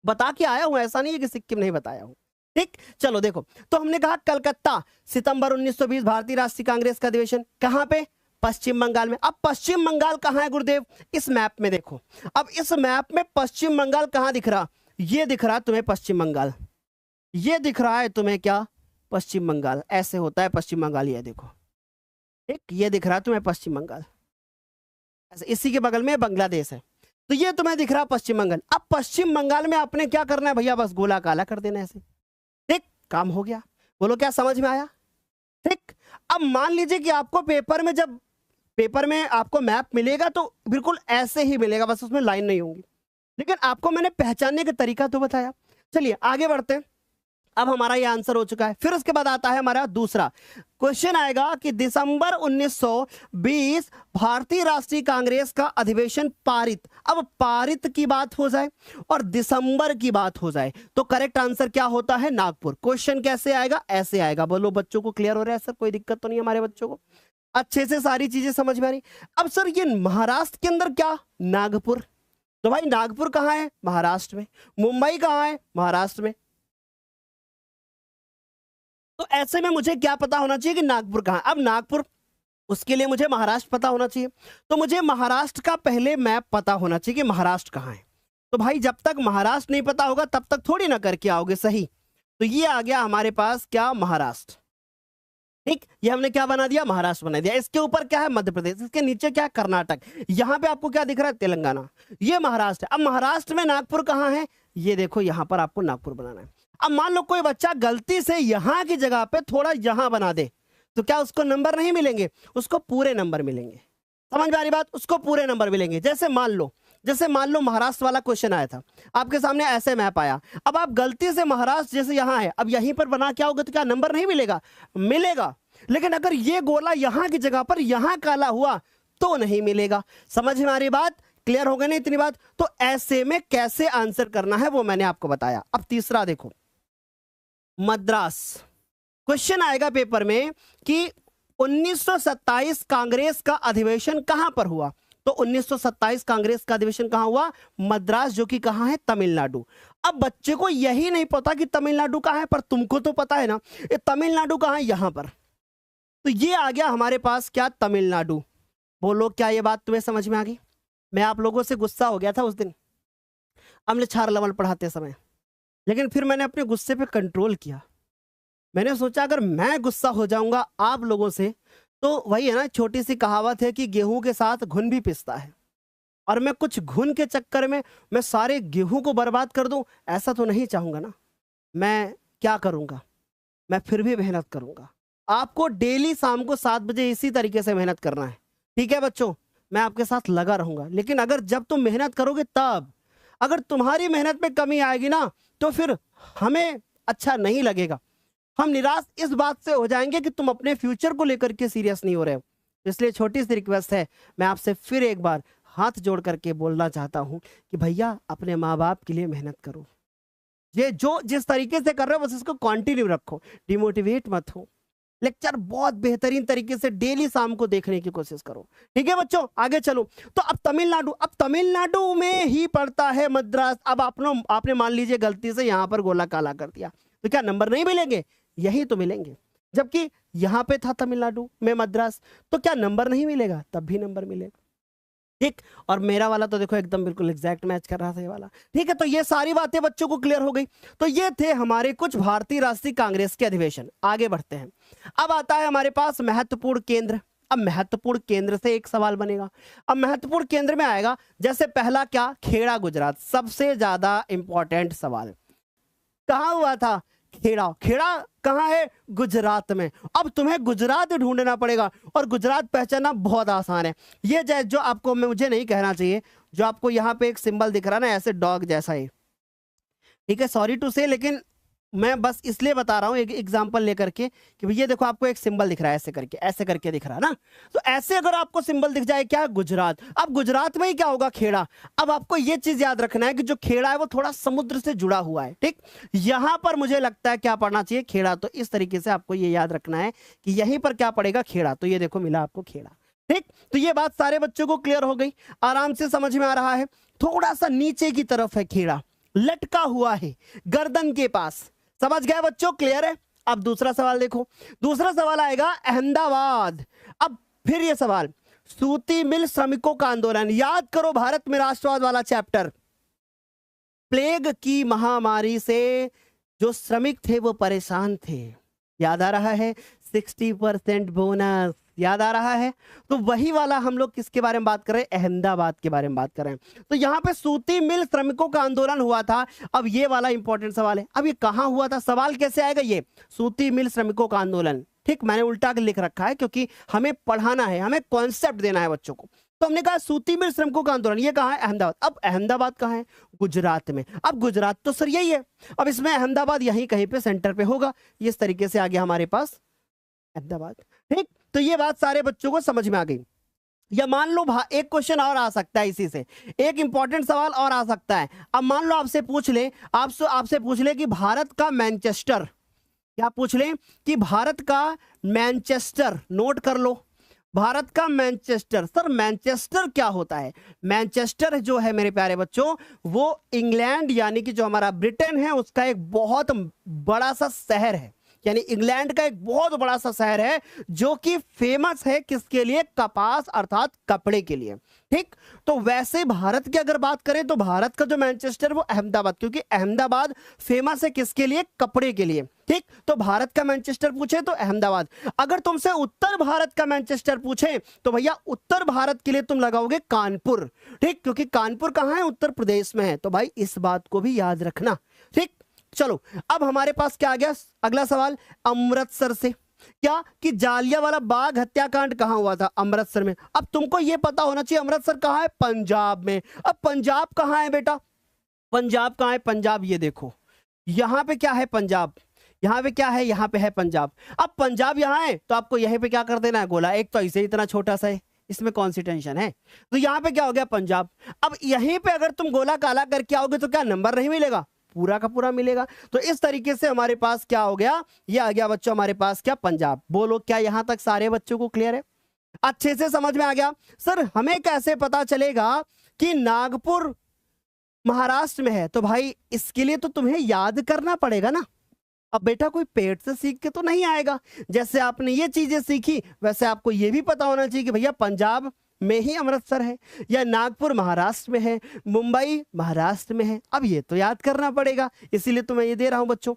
बता के आया हूं, ऐसा नहीं है कि सिक्किम नहीं बताया हूं, ठीक। चलो देखो, तो हमने कहा कलकत्ता सितंबर 1920 भारतीय राष्ट्रीय कांग्रेस का अधिवेशन कहां पे? पश्चिम बंगाल में। अब पश्चिम बंगाल कहां है गुरुदेव? इस मैप में देखो। अब इस मैप में पश्चिम बंगाल कहां दिख रहा? ये दिख रहा तुम्हें पश्चिम बंगाल। ये दिख रहा है तुम्हें क्या? पश्चिम बंगाल। ऐसे होता है पश्चिम बंगाल, ये देखो, ठीक। ये दिख रहा है तुम्हें पश्चिम बंगाल, ऐसे। इसी के बगल में बांग्लादेश है, तो ये तुम्हें दिख रहा पश्चिम बंगाल। अब पश्चिम बंगाल में आपने क्या करना है भैया? बस गोला काला कर देना ऐसे, ठीक। काम हो गया। बोलो क्या समझ में आया? ठीक। अब मान लीजिए कि आपको पेपर में आपको मैप मिलेगा तो बिल्कुल ऐसे ही मिलेगा, बस उसमें लाइन नहीं होंगी। लेकिन आपको मैंने पहचानने का तरीका तो बताया। चलिए आगे बढ़ते हैं। अब हमारा ये आंसर हो चुका है। फिर उसके बाद आता है हमारा दूसरा क्वेश्चन आएगा कि दिसंबर 1920 भारतीय राष्ट्रीय कांग्रेस का अधिवेशन पारित। अब पारित की बात हो जाए और दिसंबर की बात हो जाए तो करेक्ट आंसर क्या होता है? नागपुर। क्वेश्चन कैसे आएगा? ऐसे आएगा। बोलो बच्चों को क्लियर हो रहा है सर? कोई दिक्कत तो नहीं हमारे बच्चों को? अच्छे से सारी चीजें समझ में आ रही। अब सर ये महाराष्ट्र के अंदर क्या? नागपुर। तो भाई नागपुर कहां है? महाराष्ट्र में। मुंबई कहां है? महाराष्ट्र में। तो ऐसे में मुझे क्या पता होना चाहिए कि नागपुर कहां है? अब नागपुर, उसके लिए मुझे महाराष्ट्र पता होना चाहिए। तो मुझे महाराष्ट्र का पहले मैप पता होना चाहिए कि महाराष्ट्र कहां है। तो भाई जब तक महाराष्ट्र नहीं पता होगा तब तक थोड़ी ना करके आओगे सही। तो ये आ गया हमारे पास क्या? महाराष्ट्र। ठीक, ये हमने क्या बना दिया? महाराष्ट्र बना दिया। इसके ऊपर क्या है? मध्य प्रदेश। इसके नीचे क्या है? कर्नाटक। यहां पे आपको क्या दिख रहा है? तेलंगाना। ये महाराष्ट्र है। अब महाराष्ट्र में नागपुर कहां है? ये देखो यहां पर आपको नागपुर बनाना है। अब मान लो कोई बच्चा गलती से यहां की जगह पे थोड़ा यहां बना दे तो क्या उसको नंबर नहीं मिलेंगे? उसको पूरे नंबर मिलेंगे। समझ में आ रही बात? उसको पूरे नंबर मिलेंगे। जैसे मान लो महाराष्ट्र वाला क्वेश्चन आया था, आपके सामने ऐसे मैप आया। अब आप गलती से महाराष्ट्र जैसे यहां है, अब यहीं पर बना क्या होगा? तो क्या नंबर नहीं मिलेगा? मिलेगा। लेकिन अगर ये गोला यहां की जगह पर यहां काला हुआ तो नहीं मिलेगा। समझ में आ रही बात? क्लियर हो गई ना इतनी बात? तो ऐसे में कैसे आंसर करना है वो मैंने आपको बताया। अब तीसरा देखो, मद्रास। क्वेश्चन आएगा पेपर में कि 1927 कांग्रेस का अधिवेशन कहां पर हुआ? तो 1927 कांग्रेस का अधिवेशन कहां हुआ? मद्रास, जो कि कहां है? तमिलनाडु। अब बच्चे को यही नहीं पता कि तमिलनाडु कहां है, पर तुमको तो पता है ना ये तमिलनाडु कहां है? यहां पर। तो ये आ गया हमारे पास क्या? तमिलनाडु। बोलो क्या ये बात तुम्हें समझ में आ गई? मैं आप लोगों से गुस्सा हो गया था उस दिन हमने 4 लेवल पढ़ाते समय, लेकिन फिर मैंने अपने गुस्से पे कंट्रोल किया। मैंने सोचा अगर मैं गुस्सा हो जाऊंगा आप लोगों से तो वही है ना, छोटी सी कहावत है कि गेहूं के साथ घुन भी पिसता है। और मैं कुछ घुन के चक्कर में मैं सारे गेहूं को बर्बाद कर दूं, ऐसा तो नहीं चाहूंगा ना। मैं क्या करूंगा? मैं फिर भी मेहनत करूंगा। आपको डेली शाम को 7 बजे इसी तरीके से मेहनत करना है। ठीक है बच्चों? मैं आपके साथ लगा रहूंगा। लेकिन अगर जब तुम मेहनत करोगे तब, अगर तुम्हारी मेहनत में कमी आएगी ना तो फिर हमें अच्छा नहीं लगेगा। हम निराश इस बात से हो जाएंगे कि तुम अपने फ्यूचर को लेकर के सीरियस नहीं हो रहे हो। इसलिए छोटी सी रिक्वेस्ट है, मैं आपसे फिर एक बार हाथ जोड़ करके बोलना चाहता हूं कि भैया अपने माँ बाप के लिए मेहनत करो। ये जो जिस तरीके से कर रहे हो बस इसको कंटिन्यू रखो, डिमोटिवेट मत हो। लेक्चर बहुत बेहतरीन तरीके से डेली शाम को देखने की कोशिश करो। ठीक है बच्चों? आगे चलो। तो अब तमिलनाडु में ही पड़ता है मद्रास। अब आपने मान लीजिए गलती से यहां पर गोला काला कर दिया तो क्या नंबर नहीं मिलेंगे? यही तो मिलेंगे। जबकि यहां पे था तमिलनाडु में मद्रास, तो क्या नंबर नहीं मिलेगा? तब भी नंबर मिलेगा। ठीक, और मेरा वाला तो देखो एकदम बिल्कुल एग्जैक्ट मैच कर रहा था ये वाला। ठीक है, तो ये सारी बातें बच्चों को क्लियर हो गई। तो ये थे हमारे कुछ भारतीय राष्ट्रीय कांग्रेस के अधिवेशन। आगे बढ़ते हैं। अब आता है हमारे पास महत्वपूर्ण केंद्र। अब महत्वपूर्ण केंद्र से एक सवाल बनेगा। अब महत्वपूर्ण केंद्र में आएगा जैसे पहला क्या? खेड़ा गुजरात। सबसे ज्यादा इंपॉर्टेंट सवाल कहां हुआ था? खेड़ा कहां है? गुजरात में। अब तुम्हें गुजरात ढूंढना पड़ेगा और गुजरात पहचानना बहुत आसान है। ये जो आपको, मुझे नहीं कहना चाहिए, जो आपको यहाँ पे एक सिंबल दिख रहा है ना ऐसे डॉग जैसा ही, ठीक है, सॉरी टू से, लेकिन मैं बस इसलिए बता रहा हूं एक एग्जांपल लेकर के कि ये देखो आपको एक सिंबल दिख रहा है ऐसे करके दिख रहा है ना। तो ऐसे अगर आपको सिंबल दिख जाए क्या? गुजरात। अब गुजरात में ही क्या होगा? खेड़ा। अब आपको ये चीज याद रखना है कि जो खेड़ा है वो थोड़ा समुद्र से जुड़ा हुआ है। ठीक, यहां पर मुझे लगता है क्या पढ़ना चाहिए? खेड़ा। तो इस तरीके से आपको ये याद रखना है कि यहीं पर क्या पड़ेगा? खेड़ा। तो ये देखो मिला आपको खेड़ा। ठीक, तो ये बात सारे बच्चों को क्लियर हो गई, आराम से समझ में आ रहा है। थोड़ा सा नीचे की तरफ है खेड़ा, लटका हुआ है गर्दन के पास। समझ गए बच्चों? क्लियर है? अब दूसरा सवाल देखो। दूसरा सवाल आएगा अहमदाबाद। अब फिर ये सवाल, सूती मिल श्रमिकों का आंदोलन। याद करो भारत में राष्ट्रवाद वाला चैप्टर। प्लेग की महामारी से जो श्रमिक थे वो परेशान थे। याद आ रहा है? 60% बोनस। याद आ रहा है? तो वही वाला हम लोग किसके बारे में बात कर रहे हैं? अहमदाबाद के बारे में बात कर रहे हैं। तो यहाँ पे सूती मिल श्रमिकों का आंदोलन हुआ था। अब ये वाला इंपॉर्टेंट सवाल है, अब ये कहाँ हुआ था? सवाल कैसे आएगा? ये सूती मिल श्रमिकों का आंदोलन। ठीक, मैंने उल्टा लिख रखा है क्योंकि हमें पढ़ाना है, हमें कॉन्सेप्ट देना है बच्चों को। तो हमने कहा सूती मिल श्रमिकों का आंदोलन, ये कहाँ है? अहमदाबाद। अब अहमदाबाद कहाँ है? गुजरात में। अब गुजरात तो सर यही है, अब इसमें अहमदाबाद यहीं कहीं पे सेंटर पे होगा। इस तरीके से आ गया हमारे पास अहमदाबाद। ठीक, तो ये बात सारे बच्चों को समझ में आ गई। या मान लो एक क्वेश्चन और आ सकता है, इसी से एक इंपॉर्टेंट सवाल और आ सकता है। अब मान लो आपसे पूछ ले, आपसे पूछ ले कि भारत का मैनचेस्टर, क्या पूछ ले कि भारत का मैनचेस्टर, नोट कर लो, भारत का मैनचेस्टर। सर मैनचेस्टर क्या होता है? मैनचेस्टर जो है मेरे प्यारे बच्चों, वो इंग्लैंड यानी कि जो हमारा ब्रिटेन है उसका एक बहुत बड़ा सा शहर है, यानी इंग्लैंड का एक बहुत बड़ा सा शहर है जो कि फेमस है किसके लिए? कपास अर्थात कपड़े के लिए। ठीक, तो वैसे भारत की अगर बात करें तो भारत का जो मैनचेस्टर वो अहमदाबाद, क्योंकि अहमदाबाद फेमस है किसके लिए? कपड़े के लिए। ठीक, तो भारत का मैनचेस्टर पूछे तो अहमदाबाद। अगर तुमसे उत्तर भारत का मैनचेस्टर पूछे तो भैया उत्तर भारत के लिए तुम लगाओगे कानपुर। ठीक, क्योंकि कानपुर कहां है? उत्तर प्रदेश में है। तो भाई इस बात को भी याद रखना। ठीक, चलो अब हमारे पास क्या आ गया? अगला सवाल अमृतसर से, क्या कि जालियांवाला बाग हत्याकांड कहां हुआ था? अमृतसर में। अब तुमको यह पता होना चाहिए अमृतसर कहां है? पंजाब में। अब पंजाब कहां है बेटा? पंजाब कहां है? पंजाब ये देखो, यहां पे क्या है? पंजाब। यहां पे क्या है? यहां पे है पंजाब। अब पंजाब यहां है तो आपको यहीं पे क्या कर देना है? गोला। एक तो ऐसे ही इतना छोटा सा है, इसमें कौन सी टेंशन है? तो यहां पे क्या हो गया? पंजाब। अब यहीं पे अगर तुम गोला काला करके आओगे तो क्या नंबर नहीं मिलेगा? पूरा का पूरा मिलेगा। तो इस तरीके से हमारे पास क्या हो गया? ये आ गया बच्चों हमारे पास क्या? पंजाब। बोलो क्या यहां तक सारे बच्चों को क्लियर है? अच्छे से समझ में आ गया? सर हमें कैसे पता चलेगा कि नागपुर महाराष्ट्र में है? तो भाई इसके लिए तो तुम्हें याद करना पड़ेगा ना। अब बेटा कोई पेट से सीख के तो नहीं आएगा। जैसे आपने ये चीजें सीखी वैसे आपको ये भी पता होना चाहिए कि भैया पंजाब में ही अमृतसर है, या नागपुर महाराष्ट्र में है, मुंबई महाराष्ट्र में है। अब ये तो याद करना पड़ेगा, इसीलिए तो मैं ये दे रहा हूं बच्चों।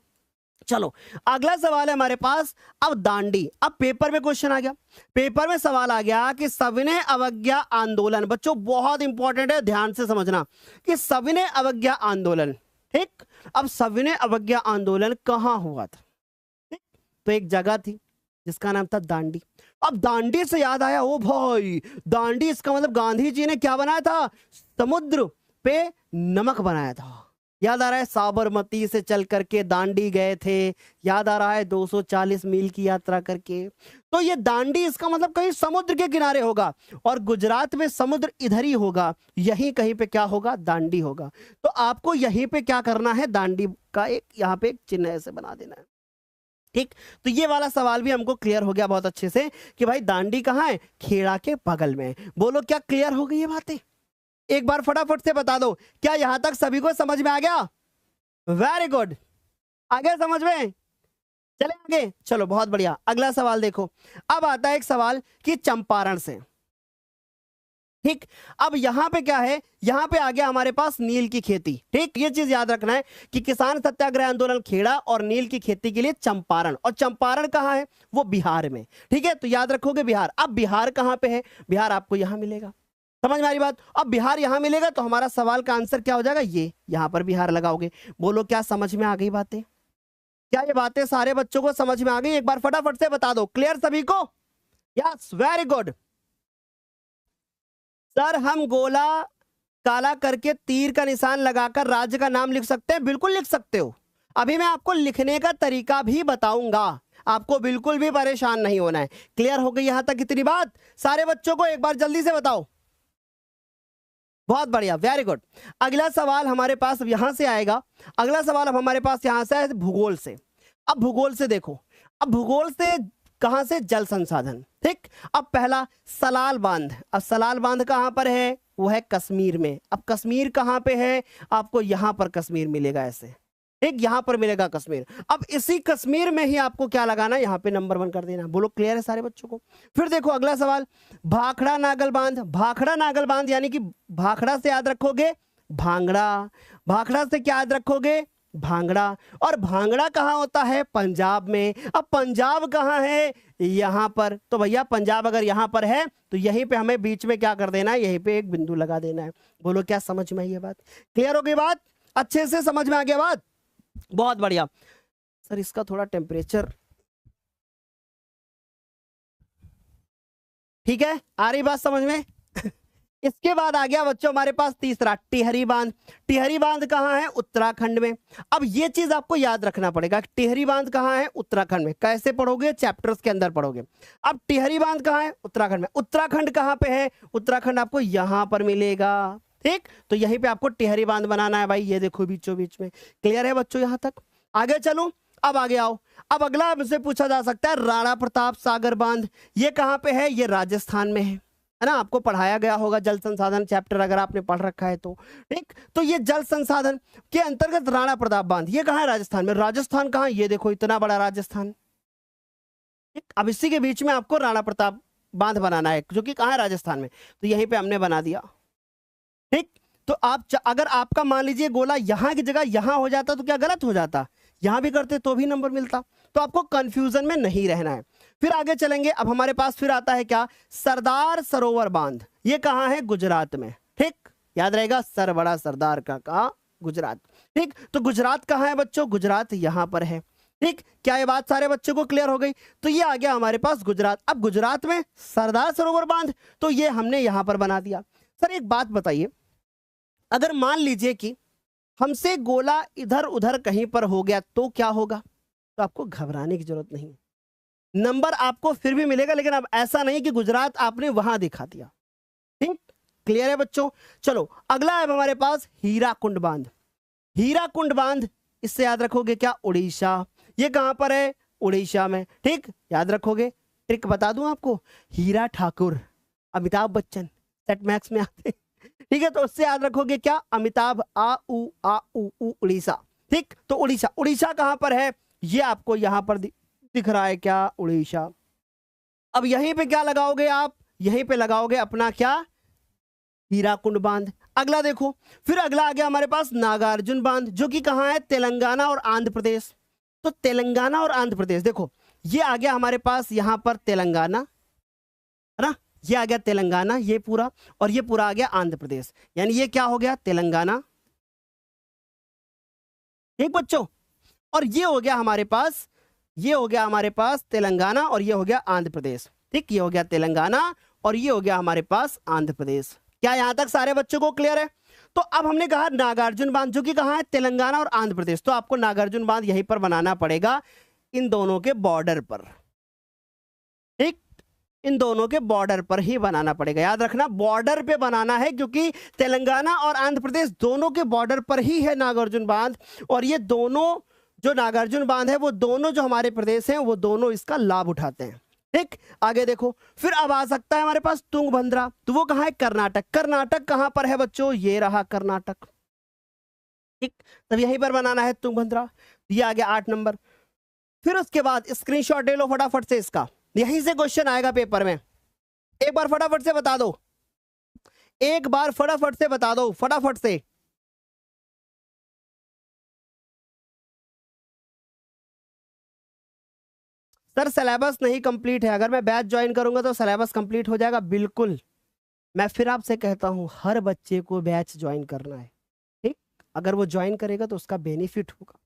चलो अगला सवाल है हमारे पास अब दांडी। अब पेपर में क्वेश्चन आ गया, पेपर में सवाल आ गया कि सविनय अवज्ञा आंदोलन। बच्चों बहुत इंपॉर्टेंट है, ध्यान से समझना कि सविनय अवज्ञा आंदोलन। ठीक, अब सविनय अवज्ञा आंदोलन कहां हुआ था? ठीक, तो एक जगह थी जिसका नाम था दांडी। अब दांडी से याद आया, ओ भाई दांडी, इसका मतलब गांधी जी ने क्या बनाया था? समुद्र पे नमक बनाया था। याद आ रहा है? साबरमती से चल करके दांडी गए थे, याद आ रहा है? 240 मील की यात्रा करके। तो ये दांडी इसका मतलब कहीं समुद्र के किनारे होगा, और गुजरात में समुद्र इधर ही होगा, यहीं कहीं पे क्या होगा? दांडी होगा। तो आपको यहीं पे क्या करना है? दांडी का एक यहाँ पे एक चिन्ह ऐसे बना देना है। ठीक, तो ये वाला सवाल भी हमको क्लियर हो गया बहुत अच्छे से कि भाई दांडी कहाँ है? खेड़ा के बगल में। बोलो क्या क्लियर हो गई ये बातें? एक बार फटाफट से बता दो, क्या यहां तक सभी को समझ में आ गया? वेरी गुड, आगे समझ में? चले आगे, चलो बहुत बढ़िया। अगला सवाल देखो, अब आता है एक सवाल कि चंपारण से। ठीक, अब यहां पे क्या है? यहां पे आ गया हमारे पास नील की खेती। ठीक, ये चीज याद रखना है कि किसान सत्याग्रह आंदोलन खेड़ा और नील की खेती के लिए चंपारण। और चंपारण कहां है? वो बिहार में। ठीक है, तो याद रखोगे बिहार। अब बिहार कहां पे है? बिहार आपको यहां मिलेगा। समझ में आ रही बात? अब बिहार यहां मिलेगा तो हमारा सवाल का आंसर क्या हो जाएगा? ये यहां पर बिहार लगाओगे। बोलो क्या समझ में आ गई बातें? क्या ये बातें सारे बच्चों को समझ में आ गई? एक बार फटाफट से बता दो। क्लियर सभी को? Yes, very good. सर हम गोला काला करके तीर का निशान लगाकर राज्य का नाम लिख सकते हैं? बिल्कुल लिख सकते हो। अभी मैं आपको लिखने का तरीका भी बताऊंगा, आपको बिल्कुल भी परेशान नहीं होना है। क्लियर हो गई यहां तक इतनी बात? सारे बच्चों को एक बार जल्दी से बताओ। बहुत बढ़िया, वेरी गुड। अगला सवाल हमारे पास यहां से आएगा। अगला सवाल अब हमारे पास यहां से है भूगोल से। अब भूगोल से देखो, अब भूगोल से कहां से? जल संसाधन। ठीक, अब पहला सलाल बांध। अब सलाल बांध कहां पर है? वो है कश्मीर में। अब कश्मीर कहां पे है? आपको यहां पर कश्मीर मिलेगा ऐसे। ठीक, यहां पर मिलेगा कश्मीर। अब इसी कश्मीर में ही आपको क्या लगाना है? यहां पे नंबर 1 कर देना। बोलो क्लियर है सारे बच्चों को? फिर देखो अगला सवाल, भाखड़ा नागल बांध। भाखड़ा नागल बांध यानी कि भाखड़ा से याद रखोगे भांगड़ा, भाखड़ा से क्या याद रखोगे? भांगड़ा। और भांगड़ा कहां होता है? पंजाब में। अब पंजाब कहां है? यहां पर। तो भैया पंजाब अगर यहां पर है तो यहीं पे हमें बीच में क्या कर देना है? यहीं पे एक बिंदु लगा देना है। बोलो क्या समझ में आई ये बात? क्लियर हो गई बात? अच्छे से समझ में आ गया बात? बहुत बढ़िया। सर इसका थोड़ा टेम्परेचर ठीक है? आ रही बात समझ में? इसके बाद आ गया बच्चों हमारे पास तीसरा टिहरी बांध। टिहरी बांध कहाँ है? उत्तराखंड में। अब ये चीज आपको याद रखना पड़ेगा, टिहरी बांध कहाँ है? उत्तराखंड में। कैसे पढ़ोगे? चैप्टर्स के अंदर पढ़ोगे। अब टिहरी बांध कहाँ है? उत्तराखंड में। उत्तराखंड कहाँ पे है? उत्तराखंड आपको यहां पर मिलेगा, ठीक। तो यहीं पे आपको टिहरी बांध बनाना है भाई, ये देखो बीचों बीच में। क्लियर है बच्चों यहां तक? आगे चलो, अब आगे आओ। अब अगला मुझसे पूछा जा सकता है राणा प्रताप सागर बांध, ये कहां पे है? ये राजस्थान में है ना। आपको पढ़ाया गया होगा जल संसाधन चैप्टर, अगर आपने पढ़ रखा है तो, ठीक। तो ये जल संसाधन के अंतर्गत राणा प्रताप बांध, ये कहां है? राजस्थान में। राजस्थान कहां? ये देखो इतना बड़ा राजस्थान, ठीक। अब इसी के बीच में आपको राणा प्रताप बांध बनाना है, जो कि कहां है? राजस्थान में। तो यहीं पे हमने बना दिया, ठीक। तो आप अगर आपका मान लीजिए गोला यहां की जगह यहां हो जाता तो क्या गलत हो जाता? यहां भी करते तो भी नंबर मिलता। तो आपको कंफ्यूजन में नहीं रहना है। फिर आगे चलेंगे। अब हमारे पास फिर आता है क्या? सरदार सरोवर बांध, ये कहां है? गुजरात में, ठीक। याद रहेगा, सर बड़ा सरदार का कहा? गुजरात, ठीक। तो गुजरात कहां है बच्चों? गुजरात यहां पर है, ठीक। क्या ये बात सारे बच्चों को क्लियर हो गई? तो ये आ गया हमारे पास गुजरात। अब गुजरात में सरदार सरोवर बांध, तो ये हमने यहां पर बना दिया। सर एक बात बताइए, अगर मान लीजिए कि हमसे गोला इधर उधर कहीं पर हो गया तो क्या होगा? तो आपको घबराने की जरूरत नहीं, नंबर आपको फिर भी मिलेगा, लेकिन अब ऐसा नहीं कि गुजरात आपने वहां दिखा दिया, ठीक। क्लियर है बच्चों? चलो अगला है हमारे पास हीराकुंड बांध। हीराकुंड बांध, इससे याद रखोगे क्या? उड़ीसा। ये कहां पर है? उड़ीसा में, ठीक। याद रखोगे। ट्रिक बता दूं आपको, हीरा ठाकुर, अमिताभ बच्चन सेट मैक्स में आते, ठीक है। तो उससे याद रखोगे क्या? अमिताभ आ उ उड़ीसा, ठीक। तो उड़ीसा, उड़ीसा कहां पर है? ये आपको यहां पर दिख रहा है क्या? उड़ीसा। अब यहीं पे क्या लगाओगे आप? यहीं पे लगाओगे अपना क्या? हीराकुंड बांध। अगला देखो, फिर अगला आ गया हमारे पास नागार्जुन बांध, जो कि कहां है? तेलंगाना और आंध्र प्रदेश। तो तेलंगाना और आंध्र प्रदेश, देखो ये आ गया हमारे पास यहां पर तेलंगाना, है ना। ये आ गया तेलंगाना, ये पूरा, और ये पूरा आ गया आंध्र प्रदेश। यानी ये क्या हो गया? तेलंगाना, ठीक बच्चों। और ये हो गया हमारे पास, ये हो गया हमारे पास तेलंगाना, और ये हो गया आंध्र प्रदेश, ठीक। ये हो गया तेलंगाना और ये हो गया हमारे पास आंध्र प्रदेश। क्या यहां तक सारे बच्चों को क्लियर है? तो अब हमने कहा नागार्जुन बांध, जो कि कहां है? तेलंगाना और आंध्र प्रदेश। तो आपको नागार्जुन बांध यहीं पर बनाना पड़ेगा, इन दोनों के बॉर्डर पर, ठीक। इन दोनों के बॉर्डर पर ही बनाना पड़ेगा। याद रखना, बॉर्डर पे बनाना है, क्योंकि तेलंगाना और आंध्र प्रदेश दोनों के बॉर्डर पर ही है नागार्जुन बांध। और ये दोनों जो नागार्जुन बांध है, वो दोनों जो हमारे प्रदेश हैं, वो दोनों इसका लाभ उठाते हैं, ठीक। आगे देखो, फिर अब आ सकता है हमारे पास तुंगभद्रा। तो वो कहां है? कर्नाटक। कर्नाटक कहां पर है बच्चों? ये रहा कर्नाटक, ठीक। तब यहीं पर बनाना है तुंगभद्रा। ये आ गया 8 नंबर। फिर उसके बाद स्क्रीनशॉट ले लो फटाफट से इसका, यहीं से क्वेश्चन आएगा पेपर में। एक बार फटाफट से बता दो, एक बार फटाफट से बता दो, फटाफट से। सर सिलेबस नहीं कंप्लीट है, अगर मैं बैच ज्वाइन करूंगा तो सिलेबस कंप्लीट हो जाएगा। बिल्कुल, मैं फिर आपसे कहता हूं, हर बच्चे को बैच ज्वाइन करना है, ठीक। अगर वो ज्वाइन करेगा तो उसका बेनिफिट होगा।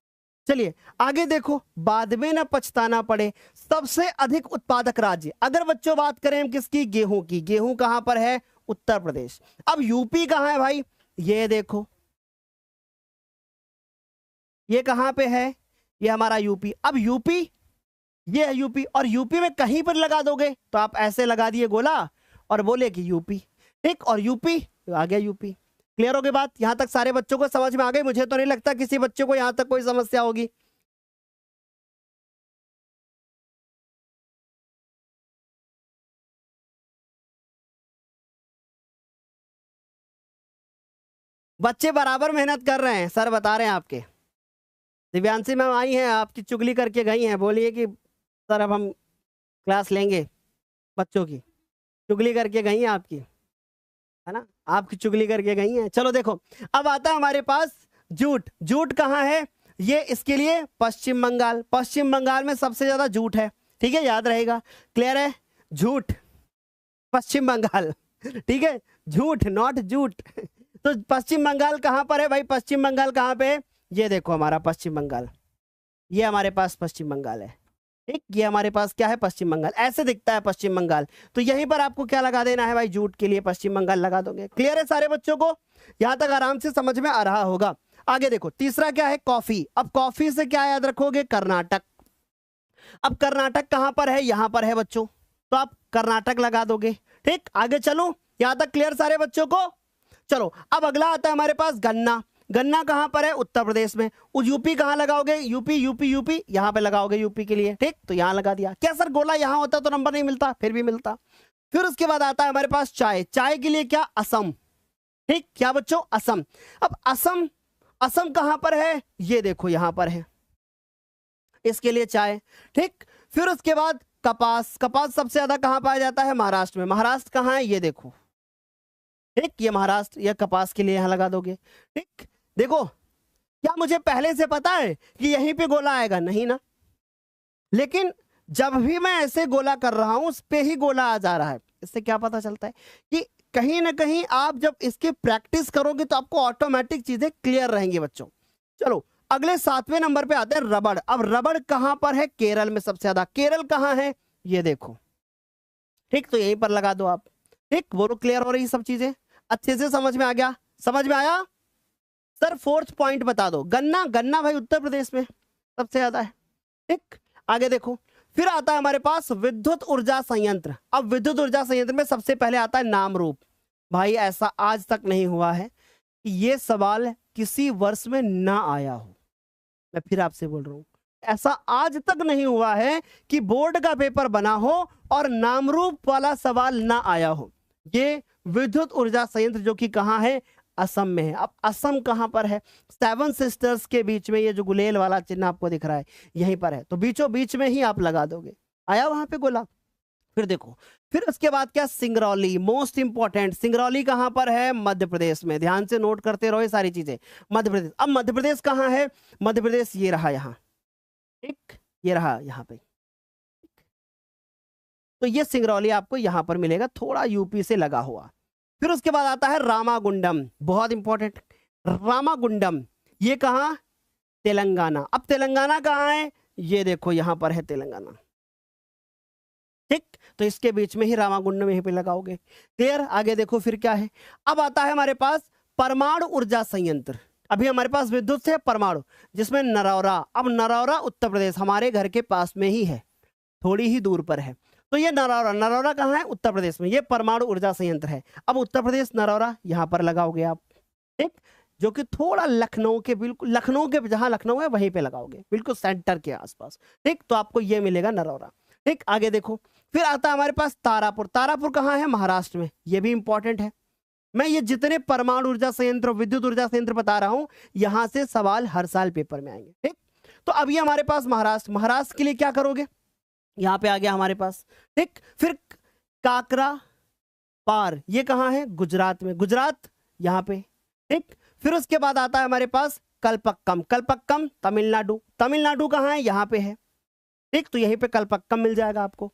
चलिए आगे देखो, बाद में ना पछताना पड़े, सबसे अधिक उत्पादक राज्य। अगर बच्चों बात करें हम किसकी? गेहूं की। गेहूं कहां पर है? उत्तर प्रदेश। अब यूपी कहां है भाई? ये देखो, ये कहां पे है? ये हमारा यूपी। अब यूपी, ये है यूपी, और यूपी में कहीं पर लगा दोगे तो आप ऐसे लगा दिए गोला और बोले कि यूपी, ठीक। और यूपी आ गया यूपी। क्लियर हो गई बात? यहां तक सारे बच्चों को समझ में आ गई? मुझे तो नहीं लगता किसी बच्चे को यहां तक कोई समस्या होगी। बच्चे बराबर मेहनत कर रहे हैं, सर बता रहे हैं आपके। दिव्यांशी मैम आई हैं, आपकी चुगली करके गई हैं, बोलिए कि सर अब हम क्लास लेंगे बच्चों की। चुगली करके गई हैं आपकी, है ना, आपकी चुगली करके गई हैं। चलो देखो, अब आता है हमारे पास जूट। जूट कहाँ है? ये इसके लिए पश्चिम बंगाल। पश्चिम बंगाल में सबसे ज्यादा जूट है, ठीक है, याद रहेगा। क्लियर है? झूठ, पश्चिम बंगाल, ठीक है, झूठ नॉट जूट। तो पश्चिम बंगाल कहां पर है भाई? पश्चिम बंगाल कहां पे है? ये देखो हमारा पश्चिम बंगाल, ये हमारे पास पश्चिम बंगाल है, ठीक, ये हमारे पास क्या है, पश्चिम बंगाल, ऐसे दिखता है पश्चिम बंगाल। तो यहीं पर आपको क्या लगा देना है भाई, जूट के लिए पश्चिम बंगाल लगा दोगे। क्लियर है सारे बच्चों को, यहां तक आराम से समझ में आ रहा होगा। आगे देखो, तीसरा क्या है, कॉफी। अब कॉफी से क्या याद रखोगे, कर्नाटक। अब कर्नाटक कहां पर है, यहां पर है बच्चों, तो आप कर्नाटक लगा दोगे। ठीक, आगे चलो, यहां तक क्लियर सारे बच्चों को। चलो अब अगला आता है हमारे पास गन्ना। गन्ना कहां पर है, उत्तर प्रदेश में। यूपी कहां लगाओगे, यूपी यूपी यूपी, यहां पे लगाओगे यूपी के लिए। ठीक, तो यहां लगा दिया। क्या सर गोला यहां होता तो नंबर नहीं मिलता, फिर भी मिलता। फिर उसके बाद आता है हमारे पास चाय। चाय के लिए क्या, असम। ठीक, क्या बच्चों, असम। अब असम, असम कहां पर है, ये देखो यहां पर है, इसके लिए चाय। ठीक, फिर उसके बाद कपास। कपास सबसे ज्यादा कहां पाया जाता है, महाराष्ट्र में। महाराष्ट्र कहां है, ये देखो। ठीक, ये महाराष्ट्र, ये कपास के लिए यहां लगा दोगे। ठीक, देखो क्या मुझे पहले से पता है कि यहीं पे गोला आएगा, नहीं ना, लेकिन जब भी मैं ऐसे गोला कर रहा हूं उस पे ही गोला आ जा रहा है। इससे क्या पता चलता है कि कहीं ना कहीं आप जब इसकी प्रैक्टिस करोगे तो आपको ऑटोमेटिक चीजें क्लियर रहेंगी बच्चों। चलो अगले 7वें नंबर पे आते हैं रबड़। अब रबड़ कहां पर है, केरल में सबसे ज्यादा। केरल कहां है, ये देखो। ठीक, तो यहीं पर लगा दो आप। ठीक, वो तो क्लियर हो रही सब चीजें, अच्छे से समझ में आ गया, समझ में आया। सर फोर्थ पॉइंट बता दो, गन्ना। गन्ना भाई उत्तर प्रदेश में सबसे ज्यादा है। ठीक, आगे देखो, फिर आता है हमारे पास विद्युत ऊर्जा संयंत्र। अब विद्युत ऊर्जा संयंत्र में सबसे पहले आता है नामरूप। भाई ऐसा आज तक नहीं हुआ है कि ये सवाल किसी वर्ष में ना आया हो। मैं फिर आपसे बोल रहा हूं, ऐसा आज तक नहीं हुआ है कि बोर्ड का पेपर बना हो और नामरूप वाला सवाल ना आया हो। ये विद्युत ऊर्जा संयंत्र जो कि कहां है, असम में है। अब असम कहां पर है, सेवन सिस्टर्स के बीच में, ये जो गुलेल वाला चिन्ह आपको दिख रहा है यहीं पर है, तो बीचों बीच में ही आप लगा दोगे। आया वहां पे गोला। फिर देखो, फिर उसके बाद क्या, सिंगरौली, मोस्ट इंपॉर्टेंट। सिंगरौली कहां पर है, मध्य प्रदेश में। ध्यान से नोट करते रहो ये सारी चीजें, मध्य प्रदेश। अब मध्य प्रदेश कहां है, मध्य प्रदेश ये रहा यहां। ठीक, ये रहा यहां पे। तो ये सिंगरौली आपको यहां पर मिलेगा, थोड़ा यूपी से लगा हुआ। फिर उसके बाद आता है रामागुंडम, बहुत इंपॉर्टेंट। रामागुंडम ये कहां, तेलंगाना। अब तेलंगाना कहां है, ये देखो यहां पर है तेलंगाना। ठीक, तो इसके बीच में ही रामागुंडम यहीं पे लगाओगे। क्लियर, आगे देखो फिर क्या है। अब आता है हमारे पास परमाणु ऊर्जा संयंत्र। अभी हमारे पास विद्युत से परमाणु, जिसमें नरौरा। अब नरौरा उत्तर प्रदेश, हमारे घर के पास में ही है, थोड़ी ही दूर पर है। तो ये नरौरा, नरौरा कहाँ है, उत्तर प्रदेश में। ये परमाणु ऊर्जा संयंत्र है। अब उत्तर प्रदेश नरौरा यहां पर लगाओगे आप। ठीक, जो कि थोड़ा लखनऊ के, बिल्कुल लखनऊ के, जहां लखनऊ है वहीं पे लगाओगे, बिल्कुल सेंटर के आसपास। ठीक, तो आपको ये मिलेगा नरौरा। ठीक, आगे देखो, फिर आता है हमारे पास तारापुर। तारापुर कहाँ है, महाराष्ट्र में। ये भी इंपॉर्टेंट है। मैं ये जितने परमाणु ऊर्जा संयंत्र, विद्युत ऊर्जा संयंत्र बता रहा हूं, यहां से सवाल हर साल पेपर में आएंगे। ठीक, तो अभी हमारे पास महाराष्ट्र। महाराष्ट्र के लिए क्या करोगे, यहां पे आ गया हमारे पास। ठीक, फिर काकरा पार, ये कहां है, गुजरात में। गुजरात यहां पे। ठीक, फिर उसके बाद आता है हमारे पास कलपक्कम। कलपक्कम तमिलनाडु। तमिलनाडु कहां है, यहां पे है। ठीक, तो यहीं पे कलपक्कम मिल जाएगा आपको।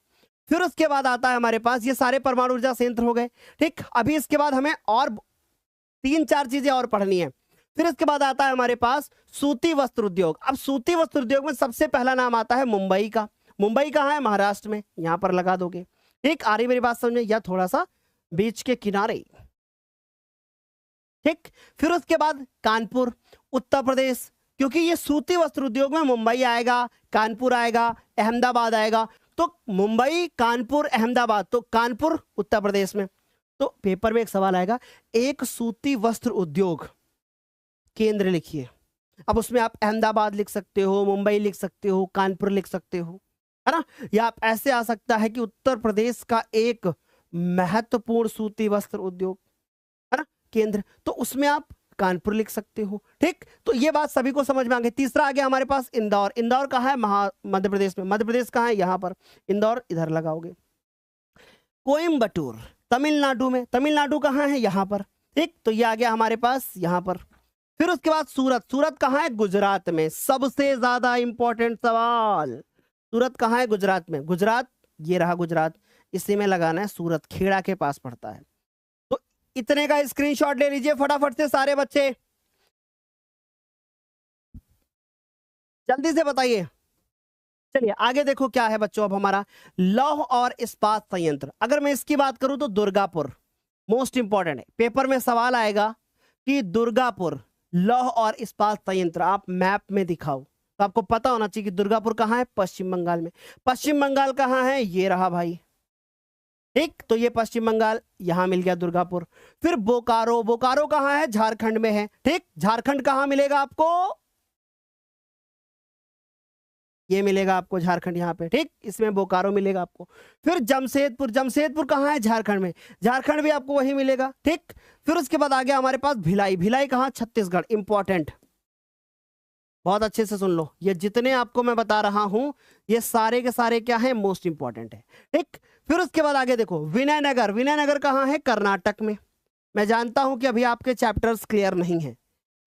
फिर उसके बाद आता है हमारे पास, ये सारे परमाणु ऊर्जा संयंत्र हो गए। ठीक, अभी इसके बाद हमें और 3-4 चीजें और पढ़नी है। फिर इसके बाद आता है हमारे पास सूती वस्त्र उद्योग। अब सूती वस्त्र उद्योग में सबसे पहला नाम आता है मुंबई का। मुंबई कहां है, महाराष्ट्र में, यहां पर लगा दोगे। ठीक, आ रही मेरी बात समझ में, या थोड़ा सा बीच के किनारे। ठीक, फिर उसके बाद कानपुर, उत्तर प्रदेश, क्योंकि ये सूती वस्त्र उद्योग में मुंबई आएगा, कानपुर आएगा, अहमदाबाद आएगा। तो मुंबई, कानपुर, अहमदाबाद, तो कानपुर उत्तर प्रदेश में। तो पेपर में एक सवाल आएगा, एक सूती वस्त्र उद्योग केंद्र लिखिए। अब उसमें आप अहमदाबाद लिख सकते हो, मुंबई लिख सकते हो, कानपुर लिख सकते हो, है ना। या आप ऐसे आ सकता है कि उत्तर प्रदेश का एक महत्वपूर्ण सूती वस्त्र उद्योग, है ना, केंद्र, तो उसमें आप कानपुर लिख सकते हो। ठीक, तो ये बात सभी को समझ में आ गई। तीसरा आ गया हमारे पास इंदौर। इंदौर कहाँ है, मध्य प्रदेश में। मध्य प्रदेश कहाँ है, यहां पर। इंदौर इधर लगाओगे। कोयम्बटूर तमिलनाडु में। तमिलनाडु कहाँ है, यहां पर। ठीक, तो ये आ गया हमारे पास यहां पर। फिर उसके बाद सूरत। सूरत कहाँ है, गुजरात में। सबसे ज्यादा इंपॉर्टेंट सवाल, सूरत कहाँ है, गुजरात में। गुजरात, ये रहा गुजरात, इसी में लगाना है। सूरत खेड़ा के पास पड़ता है। तो इतने का स्क्रीनशॉट ले लीजिए फटाफट से सारे बच्चे, जल्दी से बताइए। चलिए आगे देखो क्या है बच्चों। अब हमारा लौह और इस्पात संयंत्र, अगर मैं इसकी बात करूं तो दुर्गापुर मोस्ट इंपॉर्टेंट है। पेपर में सवाल आएगा कि दुर्गापुर लौह और इस्पात संयंत्र आप मैप में दिखाओ, तो आपको पता होना चाहिए कि दुर्गापुर कहाँ है, पश्चिम बंगाल में। पश्चिम बंगाल कहाँ है, ये रहा भाई, ठीक। तो ये पश्चिम बंगाल, यहां मिल गया दुर्गापुर। फिर बोकारो, बोकारो कहाँ है, झारखंड में है, ठीक। झारखंड कहाँ मिलेगा आपको, ये मिलेगा आपको झारखंड यहाँ पे, ठीक। इसमें बोकारो मिलेगा आपको। फिर जमशेदपुर, जमशेदपुर कहाँ है, झारखंड में, झारखंड भी आपको वही मिलेगा, ठीक। फिर उसके बाद आ गया हमारे पास भिलाई, भिलाई कहाँ, छत्तीसगढ़, इंपॉर्टेंट, बहुत अच्छे से सुन लो। ये जितने आपको मैं बता रहा हूं ये सारे के सारे क्या है, मोस्ट इंपॉर्टेंट है, ठीक। फिर उसके बाद आगे देखो विनयनगर, विनयनगर कहाँ है, कर्नाटक में। मैं जानता हूं कि अभी आपके चैप्टर्स क्लियर नहीं है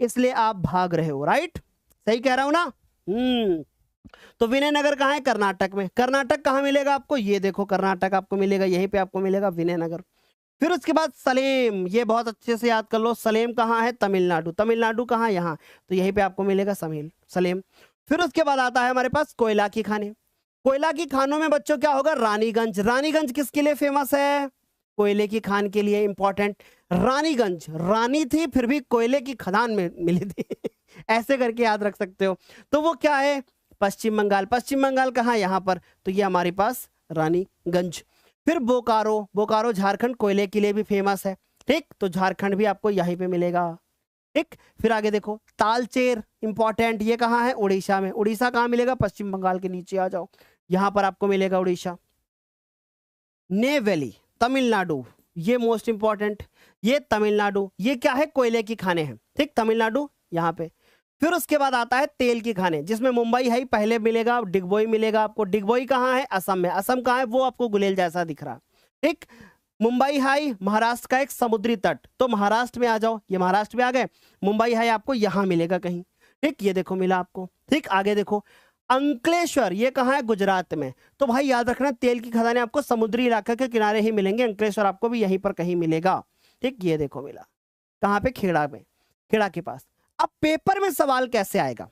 इसलिए आप भाग रहे हो, राइट, सही कह रहा हूं ना। तो विनयनगर कहाँ है, कर्नाटक में। कर्नाटक कहाँ मिलेगा आपको, ये देखो कर्नाटक आपको मिलेगा, यहीं पे आपको मिलेगा विनयनगर। फिर उसके बाद सलेम, ये बहुत अच्छे से याद कर लो, सलेम कहाँ है, तमिलनाडु। तमिलनाडु कहाँ, यहाँ, तो यहीं पे आपको मिलेगा सलेम। फिर उसके बाद आता है हमारे पास कोयला की खानें। कोयला की खानों में बच्चों क्या होगा, रानीगंज। रानीगंज किसके लिए फेमस है, कोयले की खान के लिए, इंपॉर्टेंट। रानीगंज रानी थी फिर भी कोयले की खदान में मिली थी ऐसे करके याद रख सकते हो। तो वो क्या है, पश्चिम बंगाल। पश्चिम बंगाल कहाँ, यहाँ पर, तो ये हमारे पास रानीगंज। फिर बोकारो, बोकारो झारखंड कोयले के लिए भी फेमस है, ठीक। तो झारखंड भी आपको यहीं पे मिलेगा, ठीक। फिर आगे देखो तालचेर, इंपॉर्टेंट, ये कहाँ है, उड़ीसा में। उड़ीसा कहाँ मिलेगा, पश्चिम बंगाल के नीचे आ जाओ, यहां पर आपको मिलेगा उड़ीसा। नेवेली, तमिलनाडु, ये मोस्ट इंपॉर्टेंट, ये तमिलनाडु, ये क्या है, कोयले की खाने हैं, ठीक, तमिलनाडु यहाँ पे। फिर उसके बाद आता है तेल की खाने, जिसमें मुंबई है पहले मिलेगा, डिगबोई मिलेगा आपको। डिगबोई कहाँ है, असम में। असम कहाँ है, वो आपको गुलेल जैसा दिख रहा, ठीक। मुंबई हाई महाराष्ट्र का एक समुद्री तट, तो महाराष्ट्र में आ जाओ, ये महाराष्ट्र में आ गए। मुंबई हाई आपको यहां मिलेगा कहीं, ठीक, ये देखो मिला आपको, ठीक। आगे देखो अंकलेश्वर, ये कहाँ है, गुजरात में। तो भाई याद रखना तेल की खदानें आपको समुद्री इलाके के किनारे ही मिलेंगे, अंकलेश्वर आपको भी यहीं पर कहीं मिलेगा, ठीक। ये देखो मिला कहाँ पे, खेड़ा में, खेड़ा के पास। अब पेपर में सवाल कैसे आएगा,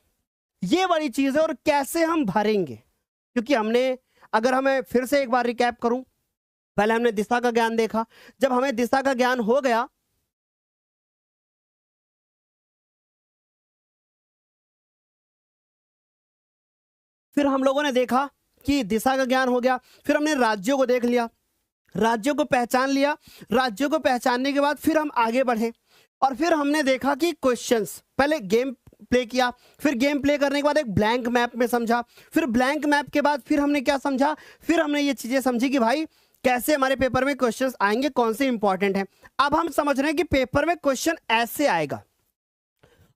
ये बड़ी चीज है, और कैसे हम भरेंगे, क्योंकि हमने, अगर हमें फिर से एक बार रिकैप करूं, पहले हमने दिशा का ज्ञान देखा। जब हमें दिशा का ज्ञान हो गया, फिर हम लोगों ने देखा कि दिशा का ज्ञान हो गया, फिर हमने राज्यों को देख लिया, राज्यों को पहचान लिया। राज्यों को पहचानने के बाद फिर हम आगे बढ़े, और फिर हमने देखा कि क्वेश्चंस, पहले गेम प्ले किया, फिर गेम प्ले करने के बाद एक ब्लैंक मैप में समझा, फिर ब्लैंक मैप के बाद फिर हमने क्या समझा, फिर हमने ये चीजें समझी कि भाई कैसे हमारे पेपर में क्वेश्चंस आएंगे, कौन से इंपॉर्टेंट हैं। अब हम समझ रहे हैं कि पेपर में क्वेश्चन ऐसे आएगा,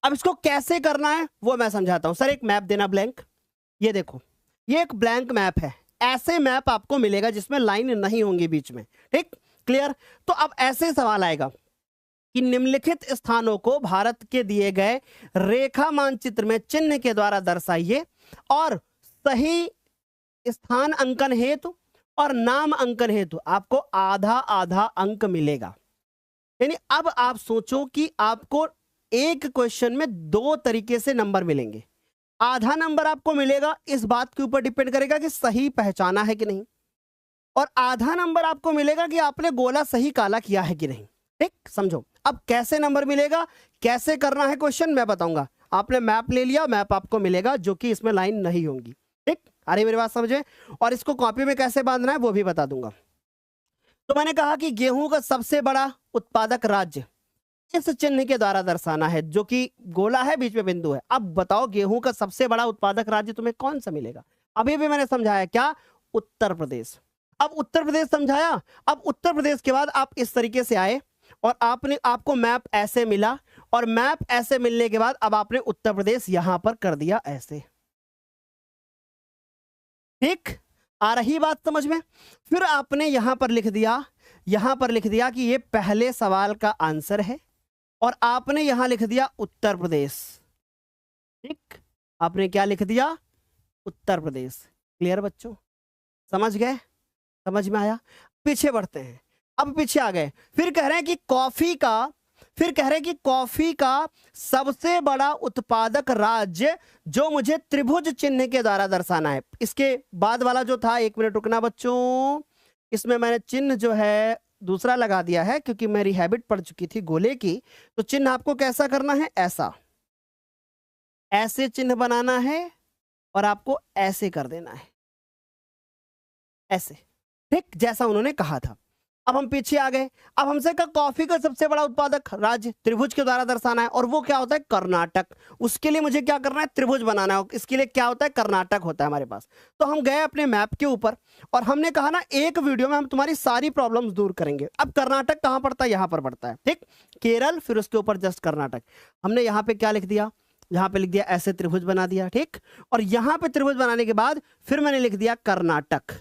अब इसको कैसे करना है वो मैं समझाता हूं। सर एक मैप देना ब्लैंक, ये देखो ये एक ब्लैंक मैप है, ऐसे मैप आपको मिलेगा जिसमें लाइन नहीं होंगी बीच में, ठीक, क्लियर। तो अब ऐसे सवाल आएगा कि निम्नलिखित स्थानों को भारत के दिए गए रेखा मानचित्र में चिन्ह के द्वारा दर्शाइए, और सही स्थान अंकन हेतु और नाम अंकन हेतु आपको आधा आधा अंक मिलेगा। यानी अब आप सोचो कि आपको एक क्वेश्चन में दो तरीके से नंबर मिलेंगे। आधा नंबर आपको मिलेगा, इस बात के ऊपर डिपेंड करेगा कि सही पहचाना है कि नहीं, और आधा नंबर आपको मिलेगा कि आपने गोला सही काला किया है कि नहीं, ठीक, समझो। अब कैसे नंबर मिलेगा, कैसे करना है क्वेश्चन मैं बताऊंगा। आपने मैप ले लिया, मैप आपको मिलेगा जो कि इसमें लाइन नहीं होंगी, ठीक। अरे मेरी बात समझे, और इसको कॉपी में कैसे बांधना है वो भी बता दूंगा। तो मैंने कहा कि गेहूं का सबसे बड़ा उत्पादक राज्य इस चिन्ह के द्वारा दर्शाना है, जो कि गोला है बीच में बिंदु है। अब बताओ गेहूं का सबसे बड़ा उत्पादक राज्य तुम्हें कौन सा मिलेगा, अभी भी मैंने समझाया क्या, उत्तर प्रदेश। अब उत्तर प्रदेश समझाया, अब उत्तर प्रदेश के बाद आप इस तरीके से आए और आपको मैप ऐसे मिला, और मैप ऐसे मिलने के बाद अब आपने उत्तर प्रदेश यहां पर कर दिया ऐसे, ठीक, आ रही बात समझ में। फिर आपने यहां पर लिख दिया, यहां पर लिख दिया कि ये पहले सवाल का आंसर है, और आपने यहां लिख दिया उत्तर प्रदेश, ठीक, आपने क्या लिख दिया, उत्तर प्रदेश। क्लियर बच्चों, समझ गए, समझ में आया। पीछे बढ़ते हैं, अब पीछे आ गए, फिर कह रहे हैं कि कॉफी का फिर कह रहे कि कॉफी का सबसे बड़ा उत्पादक राज्य जो मुझे त्रिभुज चिन्ह के द्वारा दर्शाना है। इसके बाद वाला जो था, 1 मिनट रुकना बच्चों, इसमें मैंने चिन्ह जो है दूसरा लगा दिया है क्योंकि मेरी हैबिट पड़ चुकी थी गोले की। तो चिन्ह आपको कैसा करना है, ऐसा, ऐसे चिन्ह बनाना है और आपको ऐसे कर देना है, ऐसे, ठीक जैसा उन्होंने कहा था। अब हम पीछे आ गए। अब हमसे कहा कॉफी का सबसे बड़ा उत्पादक राज्य त्रिभुज के द्वारा दर्शाना है, और वो क्या होता है, कर्नाटक। उसके लिए मुझे क्या करना है, त्रिभुज बनाना है। इसके लिए क्या होता है, कर्नाटक होता है हमारे पास। तो हम गए अपने मैप के ऊपर और हमने कहा ना एक वीडियो में हम तुम्हारी सारी प्रॉब्लम्स दूर करेंगे। अब कर्नाटक कहां पड़ता है, यहां पर पड़ता है, ठीक, केरल, फिर उसके ऊपर जस्ट कर्नाटक। हमने यहाँ पे क्या लिख दिया, यहाँ पे लिख दिया ऐसे त्रिभुज बना दिया, ठीक, और यहाँ पे त्रिभुज बनाने के बाद फिर मैंने लिख दिया कर्नाटक।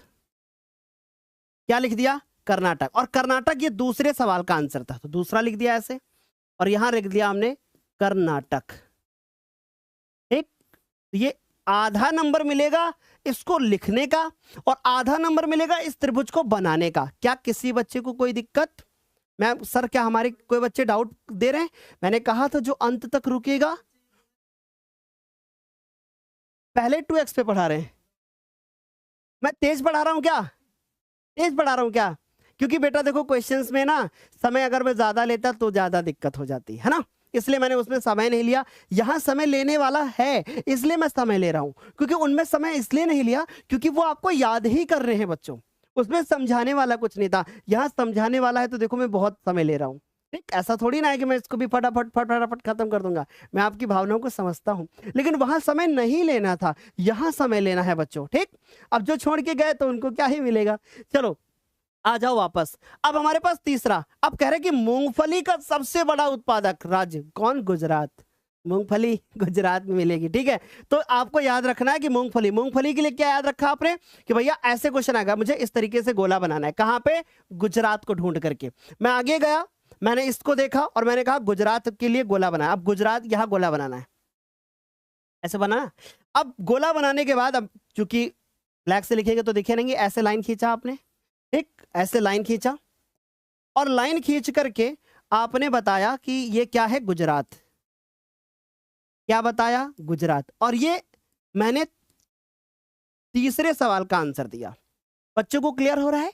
क्या लिख दिया, कर्नाटक। और कर्नाटक ये दूसरे सवाल का आंसर था, तो दूसरा लिख दिया ऐसे, और यहां लिख दिया हमने कर्नाटक, ठीक। ये आधा नंबर मिलेगा इसको लिखने का और आधा नंबर मिलेगा इस त्रिभुज को बनाने का। क्या किसी बच्चे को कोई दिक्कत? मैं सर क्या हमारे कोई बच्चे डाउट दे रहे हैं? मैंने कहा था जो अंत तक रुकेगा, पहले 2x पे पढ़ा रहे हैं। मैं तेज पढ़ा रहा हूं क्या, तेज पढ़ा रहा हूं क्या? क्योंकि बेटा देखो क्वेश्चंस में ना समय अगर मैं ज्यादा लेता तो ज्यादा दिक्कत हो जाती है ना, इसलिए मैंने उसमें समय नहीं लिया। यहां समय लेने वाला है इसलिए मैं समय ले रहा हूं, क्योंकि उनमें समय इसलिए नहीं लिया क्योंकि वो आपको याद ही कर रहे हैं बच्चों, उसमें समझाने वाला कुछ नहीं था। यहां समझाने वाला है तो देखो मैं बहुत समय ले रहा हूं, ठीक। ऐसा थोड़ी ना है कि मैं इसको भी फटाफट फटाफट खत्म कर दूंगा, मैं आपकी भावनाओं को समझता हूं, लेकिन वहां समय नहीं लेना था, यहां समय लेना है बच्चों, ठीक। अब जो छोड़ के गए तो उनको क्या ही मिलेगा। चलो आ जाओ वापस। अब हमारे पास तीसरा, अब कह रहे कि मूंगफली का सबसे बड़ा उत्पादक राज्य कौन, गुजरात। मूंगफली गुजरात में मिलेगी, ठीक है। तो आपको याद रखना है कि मूंगफली, मूंगफली के लिए क्या याद रखा आपने कि भैया ऐसे क्वेश्चन आएगा, मुझे इस तरीके से गोला बनाना है, कहां पे, गुजरात को ढूंढ करके। मैं आगे गया, मैंने इसको देखा और मैंने कहा गुजरात के लिए गोला बनाया। अब गुजरात, यहां गोला बनाना है, ऐसे बनाना। अब गोला बनाने के बाद, अब चूंकि ब्लैक से लिखेंगे तो दिखे नहीं, ऐसे लाइन खींचा आपने, ठीक, ऐसे लाइन खींचा और लाइन खींच करके आपने बताया कि ये क्या है, गुजरात। क्या बताया, गुजरात। और ये मैंने तीसरे सवाल का आंसर दिया। बच्चों को क्लियर हो रहा है?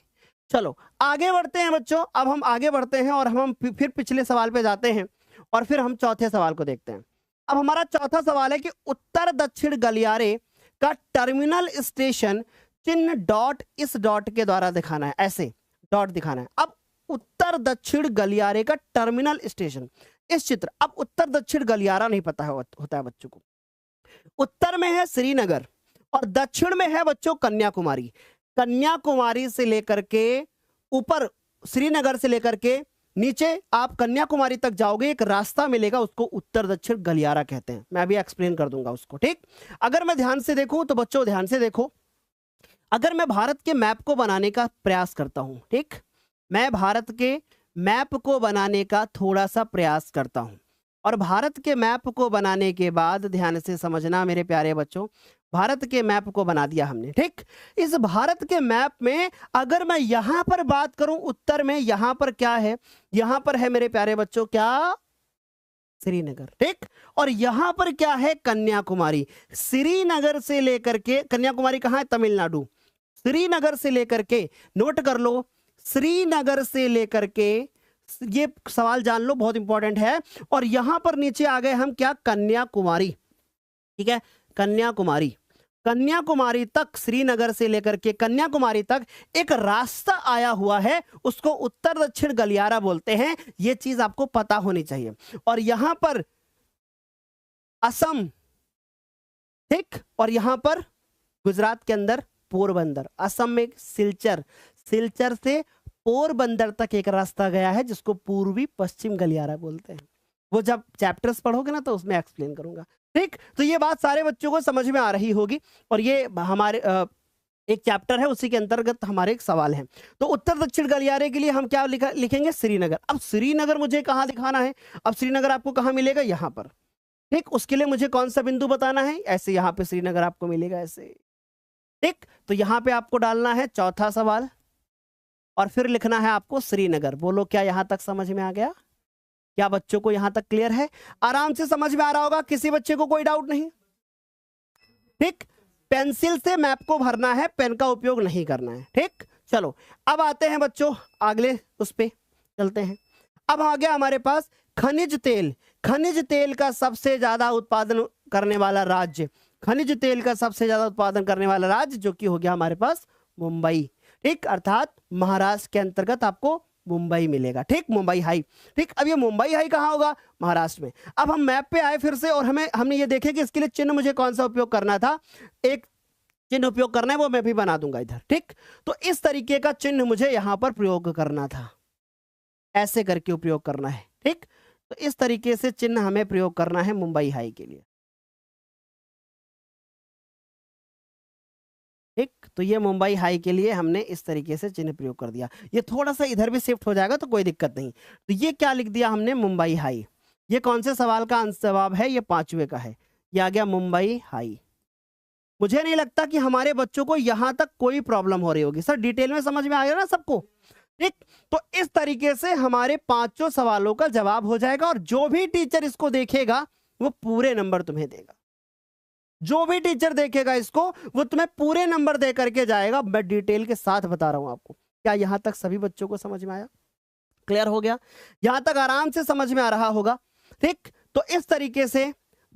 चलो आगे बढ़ते हैं बच्चों। अब हम आगे बढ़ते हैं और हम फिर पिछले सवाल पे जाते हैं और फिर हम चौथे सवाल को देखते हैं। अब हमारा चौथा सवाल है कि उत्तर दक्षिण गलियारे का टर्मिनल स्टेशन चिन्ह डॉट इस डॉट के द्वारा दिखाना है, ऐसे डॉट दिखाना है। अब उत्तर दक्षिण गलियारे का टर्मिनल स्टेशन, इस चित्र, अब उत्तर दक्षिण गलियारा नहीं पता है होता है बच्चों को। उत्तर में है श्रीनगर और दक्षिण में है बच्चों कन्याकुमारी। कन्याकुमारी से लेकर के ऊपर, श्रीनगर से लेकर के नीचे आप कन्याकुमारी तक जाओगे, एक रास्ता मिलेगा, उसको उत्तर दक्षिण गलियारा कहते हैं। मैं अभी एक्सप्लेन कर दूंगा उसको, ठीक। अगर मैं ध्यान से देखूं तो बच्चों ध्यान से देखो, अगर मैं भारत के मैप को बनाने का प्रयास करता हूं, ठीक, मैं भारत के मैप को बनाने का थोड़ा सा प्रयास करता हूं और भारत के मैप को बनाने के बाद ध्यान से समझना मेरे प्यारे बच्चों, भारत के मैप को बना दिया हमने, ठीक। इस भारत के मैप में अगर मैं यहां पर बात करूं उत्तर में, यहां पर क्या है, यहां पर है मेरे प्यारे बच्चों क्या, श्रीनगर, ठीक। और यहां पर क्या है, कन्याकुमारी। श्रीनगर से लेकर के, कन्याकुमारी कहां है, तमिलनाडु। श्रीनगर से लेकर के, नोट कर लो, श्रीनगर से लेकर के, ये सवाल जान लो बहुत इंपॉर्टेंट है। और यहां पर नीचे आ गए हम क्या, कन्याकुमारी, ठीक है, कन्याकुमारी। कन्याकुमारी तक, श्रीनगर से लेकर के कन्याकुमारी तक एक रास्ता आया हुआ है, उसको उत्तर दक्षिण गलियारा बोलते हैं। यह चीज आपको पता होनी चाहिए। और यहां पर असम, ठीक, और यहां पर गुजरात के अंदर पोरबंदर, असम में सिलचर, सिलचर से पोरबंदर तक एक रास्ता गया है जिसको पूर्वी पश्चिम गलियारा बोलते हैं। वो जब चैप्टर्स पढ़ोगे ना तो उसमें एक्सप्लेन करूंगा, ठीक। तो ये बात सारे बच्चों को समझ में आ रही होगी और ये हमारे एक चैप्टर है, उसी के अंतर्गत हमारे एक सवाल है। तो उत्तर दक्षिण गलियारे के लिए हम क्या लिखेंगे, श्रीनगर। अब श्रीनगर मुझे कहां दिखाना है, अब श्रीनगर आपको कहां मिलेगा, यहां पर, ठीक। उसके लिए मुझे कौन सा बिंदु बताना है, ऐसे यहां पे श्रीनगर आपको मिलेगा ऐसे, ठीक। तो यहां पे आपको डालना है चौथा सवाल और फिर लिखना है आपको श्रीनगर। बोलो क्या यहां तक समझ में आ गया? क्या बच्चों को यहां तक क्लियर है? आराम से समझ में आ रहा होगा, किसी बच्चे को कोई डाउट नहीं? ठीक, पेंसिल से मैप को भरना है, पेन का उपयोग नहीं करना है। ठीक, चलो अब आते हैं बच्चों अगले उस पे चलते हैं। अब आ गया हमारे पास खनिज तेल। खनिज तेल का सबसे ज्यादा उत्पादन करने वाला राज्य, खनिज तेल का सबसे ज्यादा उत्पादन करने वाला राज्य जो कि हो गया हमारे पास मुंबई। ठीक, अर्थात महाराष्ट्र के अंतर्गत आपको मुंबई मिलेगा। ठीक, मुंबई हाई। ठीक, अब ये मुंबई हाई कहाँ होगा? महाराष्ट्र में। अब हम मैप पे आए फिर से और हमने ये देखे कि इसके लिए चिन्ह मुझे कौन सा उपयोग करना था। एक चिन्ह उपयोग करना है, वो मैं भी बना दूंगा इधर। ठीक, तो इस तरीके का चिन्ह मुझे यहां पर प्रयोग करना था, ऐसे करके उपयोग करना है। ठीक, तो इस तरीके से चिन्ह हमें प्रयोग करना है मुंबई हाई के लिए। ठीक, तो ये मुंबई हाई के लिए हमने इस तरीके से चिन्ह प्रयोग कर दिया। ये थोड़ा सा इधर भी शिफ्ट हो जाएगा तो कोई दिक्कत नहीं। तो ये क्या लिख दिया हमने? मुंबई हाई। ये कौन से सवाल का जवाब है? ये 5वें का है। ये आ गया मुंबई हाई। मुझे नहीं लगता कि हमारे बच्चों को यहां तक कोई प्रॉब्लम हो रही होगी। सर डिटेल में समझ में आ गया ना सबको? ठीक, तो इस तरीके से हमारे 5 सवालों का जवाब हो जाएगा और जो भी टीचर इसको देखेगा वो पूरे नंबर तुम्हें देगा। जो भी टीचर देखेगा इसको वो तुम्हें पूरे नंबर दे करके जाएगा। मैं डिटेल के साथ बता रहा हूं आपको। क्या यहां तक सभी बच्चों को समझ में आया? क्लियर हो गया? यहां तक आराम से समझ में आ रहा होगा। ठीक, तो इस तरीके से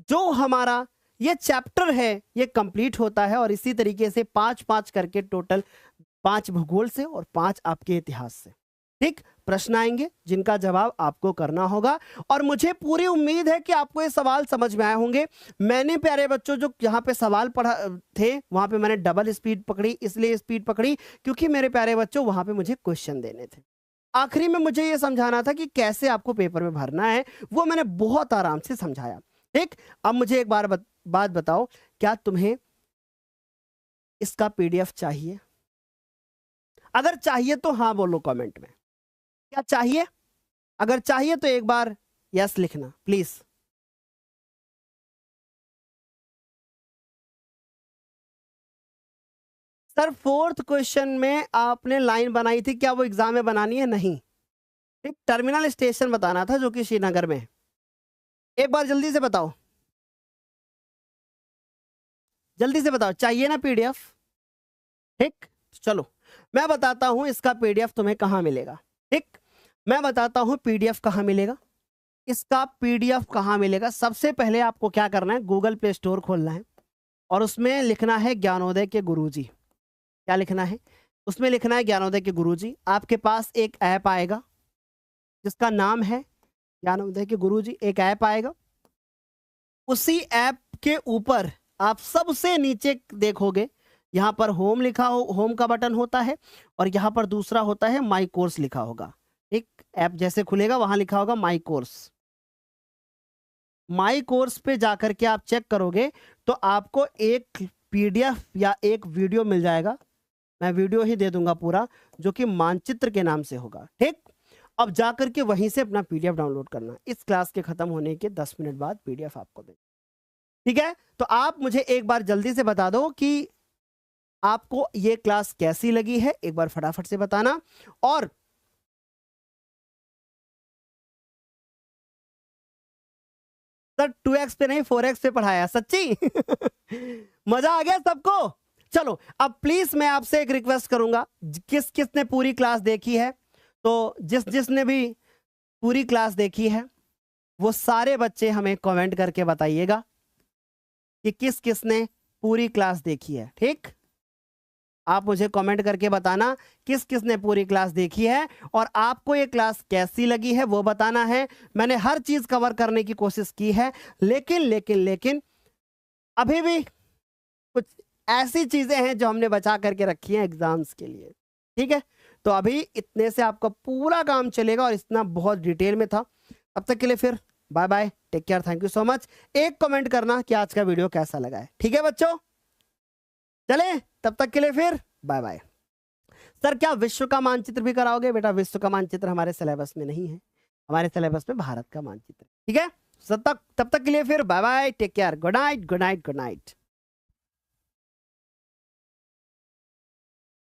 जो हमारा ये चैप्टर है ये कंप्लीट होता है और इसी तरीके से 5-5 करके टोटल 5 भूगोल से और 5 आपके इतिहास से। ठीक, प्रश्न आएंगे जिनका जवाब आपको करना होगा और मुझे पूरी उम्मीद है कि आपको ये सवाल समझ में आए होंगे। मैंने प्यारे बच्चों जो यहाँ पे सवाल पढ़ा थे वहां पे मैंने डबल स्पीड पकड़ी, इसलिए स्पीड पकड़ी क्योंकि मेरे प्यारे बच्चों वहां पे मुझे क्वेश्चन देने थे। आखिरी में मुझे ये समझाना था कि कैसे आपको पेपर में भरना है, वो मैंने बहुत आराम से समझाया। ठीक, अब मुझे एक बात बताओ, क्या तुम्हें इसका पीडीएफ चाहिए? अगर चाहिए तो हाँ बोलो कमेंट में, क्या चाहिए? अगर चाहिए तो एक बार यस लिखना प्लीज। सर 4th क्वेश्चन में आपने लाइन बनाई थी, क्या वो एग्जाम में बनानी है? नहीं। एक टर्मिनल स्टेशन बताना था जो कि श्रीनगर में है। एक बार जल्दी से बताओ, जल्दी से बताओ, चाहिए ना पीडीएफ? ठीक, चलो मैं बताता हूं इसका पीडीएफ तुम्हें कहां मिलेगा। ठीक, मैं बताता हूं पीडीएफ कहां मिलेगा, इसका पीडीएफ कहां मिलेगा। सबसे पहले आपको क्या करना है, गूगल प्ले स्टोर खोलना है और उसमें लिखना है ज्ञानोदय के गुरुजी। क्या लिखना है? उसमें लिखना है ज्ञानोदय के गुरुजी। आपके पास एक ऐप आएगा जिसका नाम है ज्ञानोदय के गुरुजी, एक ऐप आएगा। उसी ऐप के ऊपर आप सबसे नीचे देखोगे यहाँ पर होम लिखा हो, होम का बटन होता है और यहाँ पर दूसरा होता है माई कोर्स लिखा होगा। एक ऐप जैसे खुलेगा वहां लिखा होगा माई कोर्स। माई कोर्स पे जाकर के आप चेक करोगे तो आपको एक पीडीएफ या एक वीडियो मिल जाएगा। मैं वीडियो ही दे दूंगा पूरा, जो कि मानचित्र के नाम से होगा। ठीक, अब जाकर के वहीं से अपना पीडीएफ डाउनलोड करना। इस क्लास के खत्म होने के 10 मिनट बाद पीडीएफ आपको मिलेगा। ठीक है, तो आप मुझे एक बार जल्दी से बता दो कि आपको ये क्लास कैसी लगी है, एक बार फटाफट से बताना। और सर 2x पे नहीं 4x पे पढ़ाया, सच्ची मजा आ गया सबको? चलो अब प्लीज मैं आपसे एक रिक्वेस्ट करूंगा, किस किसने पूरी क्लास देखी है, तो जिसने भी पूरी क्लास देखी है वो सारे बच्चे हमें कमेंट करके बताइएगा कि किस किसने पूरी क्लास देखी है। ठीक, आप मुझे कमेंट करके बताना किस किसने पूरी क्लास देखी है और आपको ये क्लास कैसी लगी है वो बताना है। मैंने हर चीज कवर करने की कोशिश की है, लेकिन लेकिन लेकिन अभी भी कुछ ऐसी चीजें हैं जो हमने बचा करके रखी हैं एग्जाम्स के लिए। ठीक है, तो अभी इतने से आपका पूरा काम चलेगा और इतना बहुत डिटेल में था। अब तक के लिए फिर bye bye, take care, thank you so much. एक कमेंट करना कि आज का वीडियो कैसा लगा है। ठीक है बच्चों, चले तब तक के लिए फिर बाय बाय। सर क्या विश्व का मानचित्र भी कराओगे? बेटा विश्व का मानचित्र हमारे सिलेबस में नहीं है, हमारे सिलेबस में भारत का मानचित्र। ठीक है, तब तक के लिए फिर bye bye, take care, good night, good night, good night.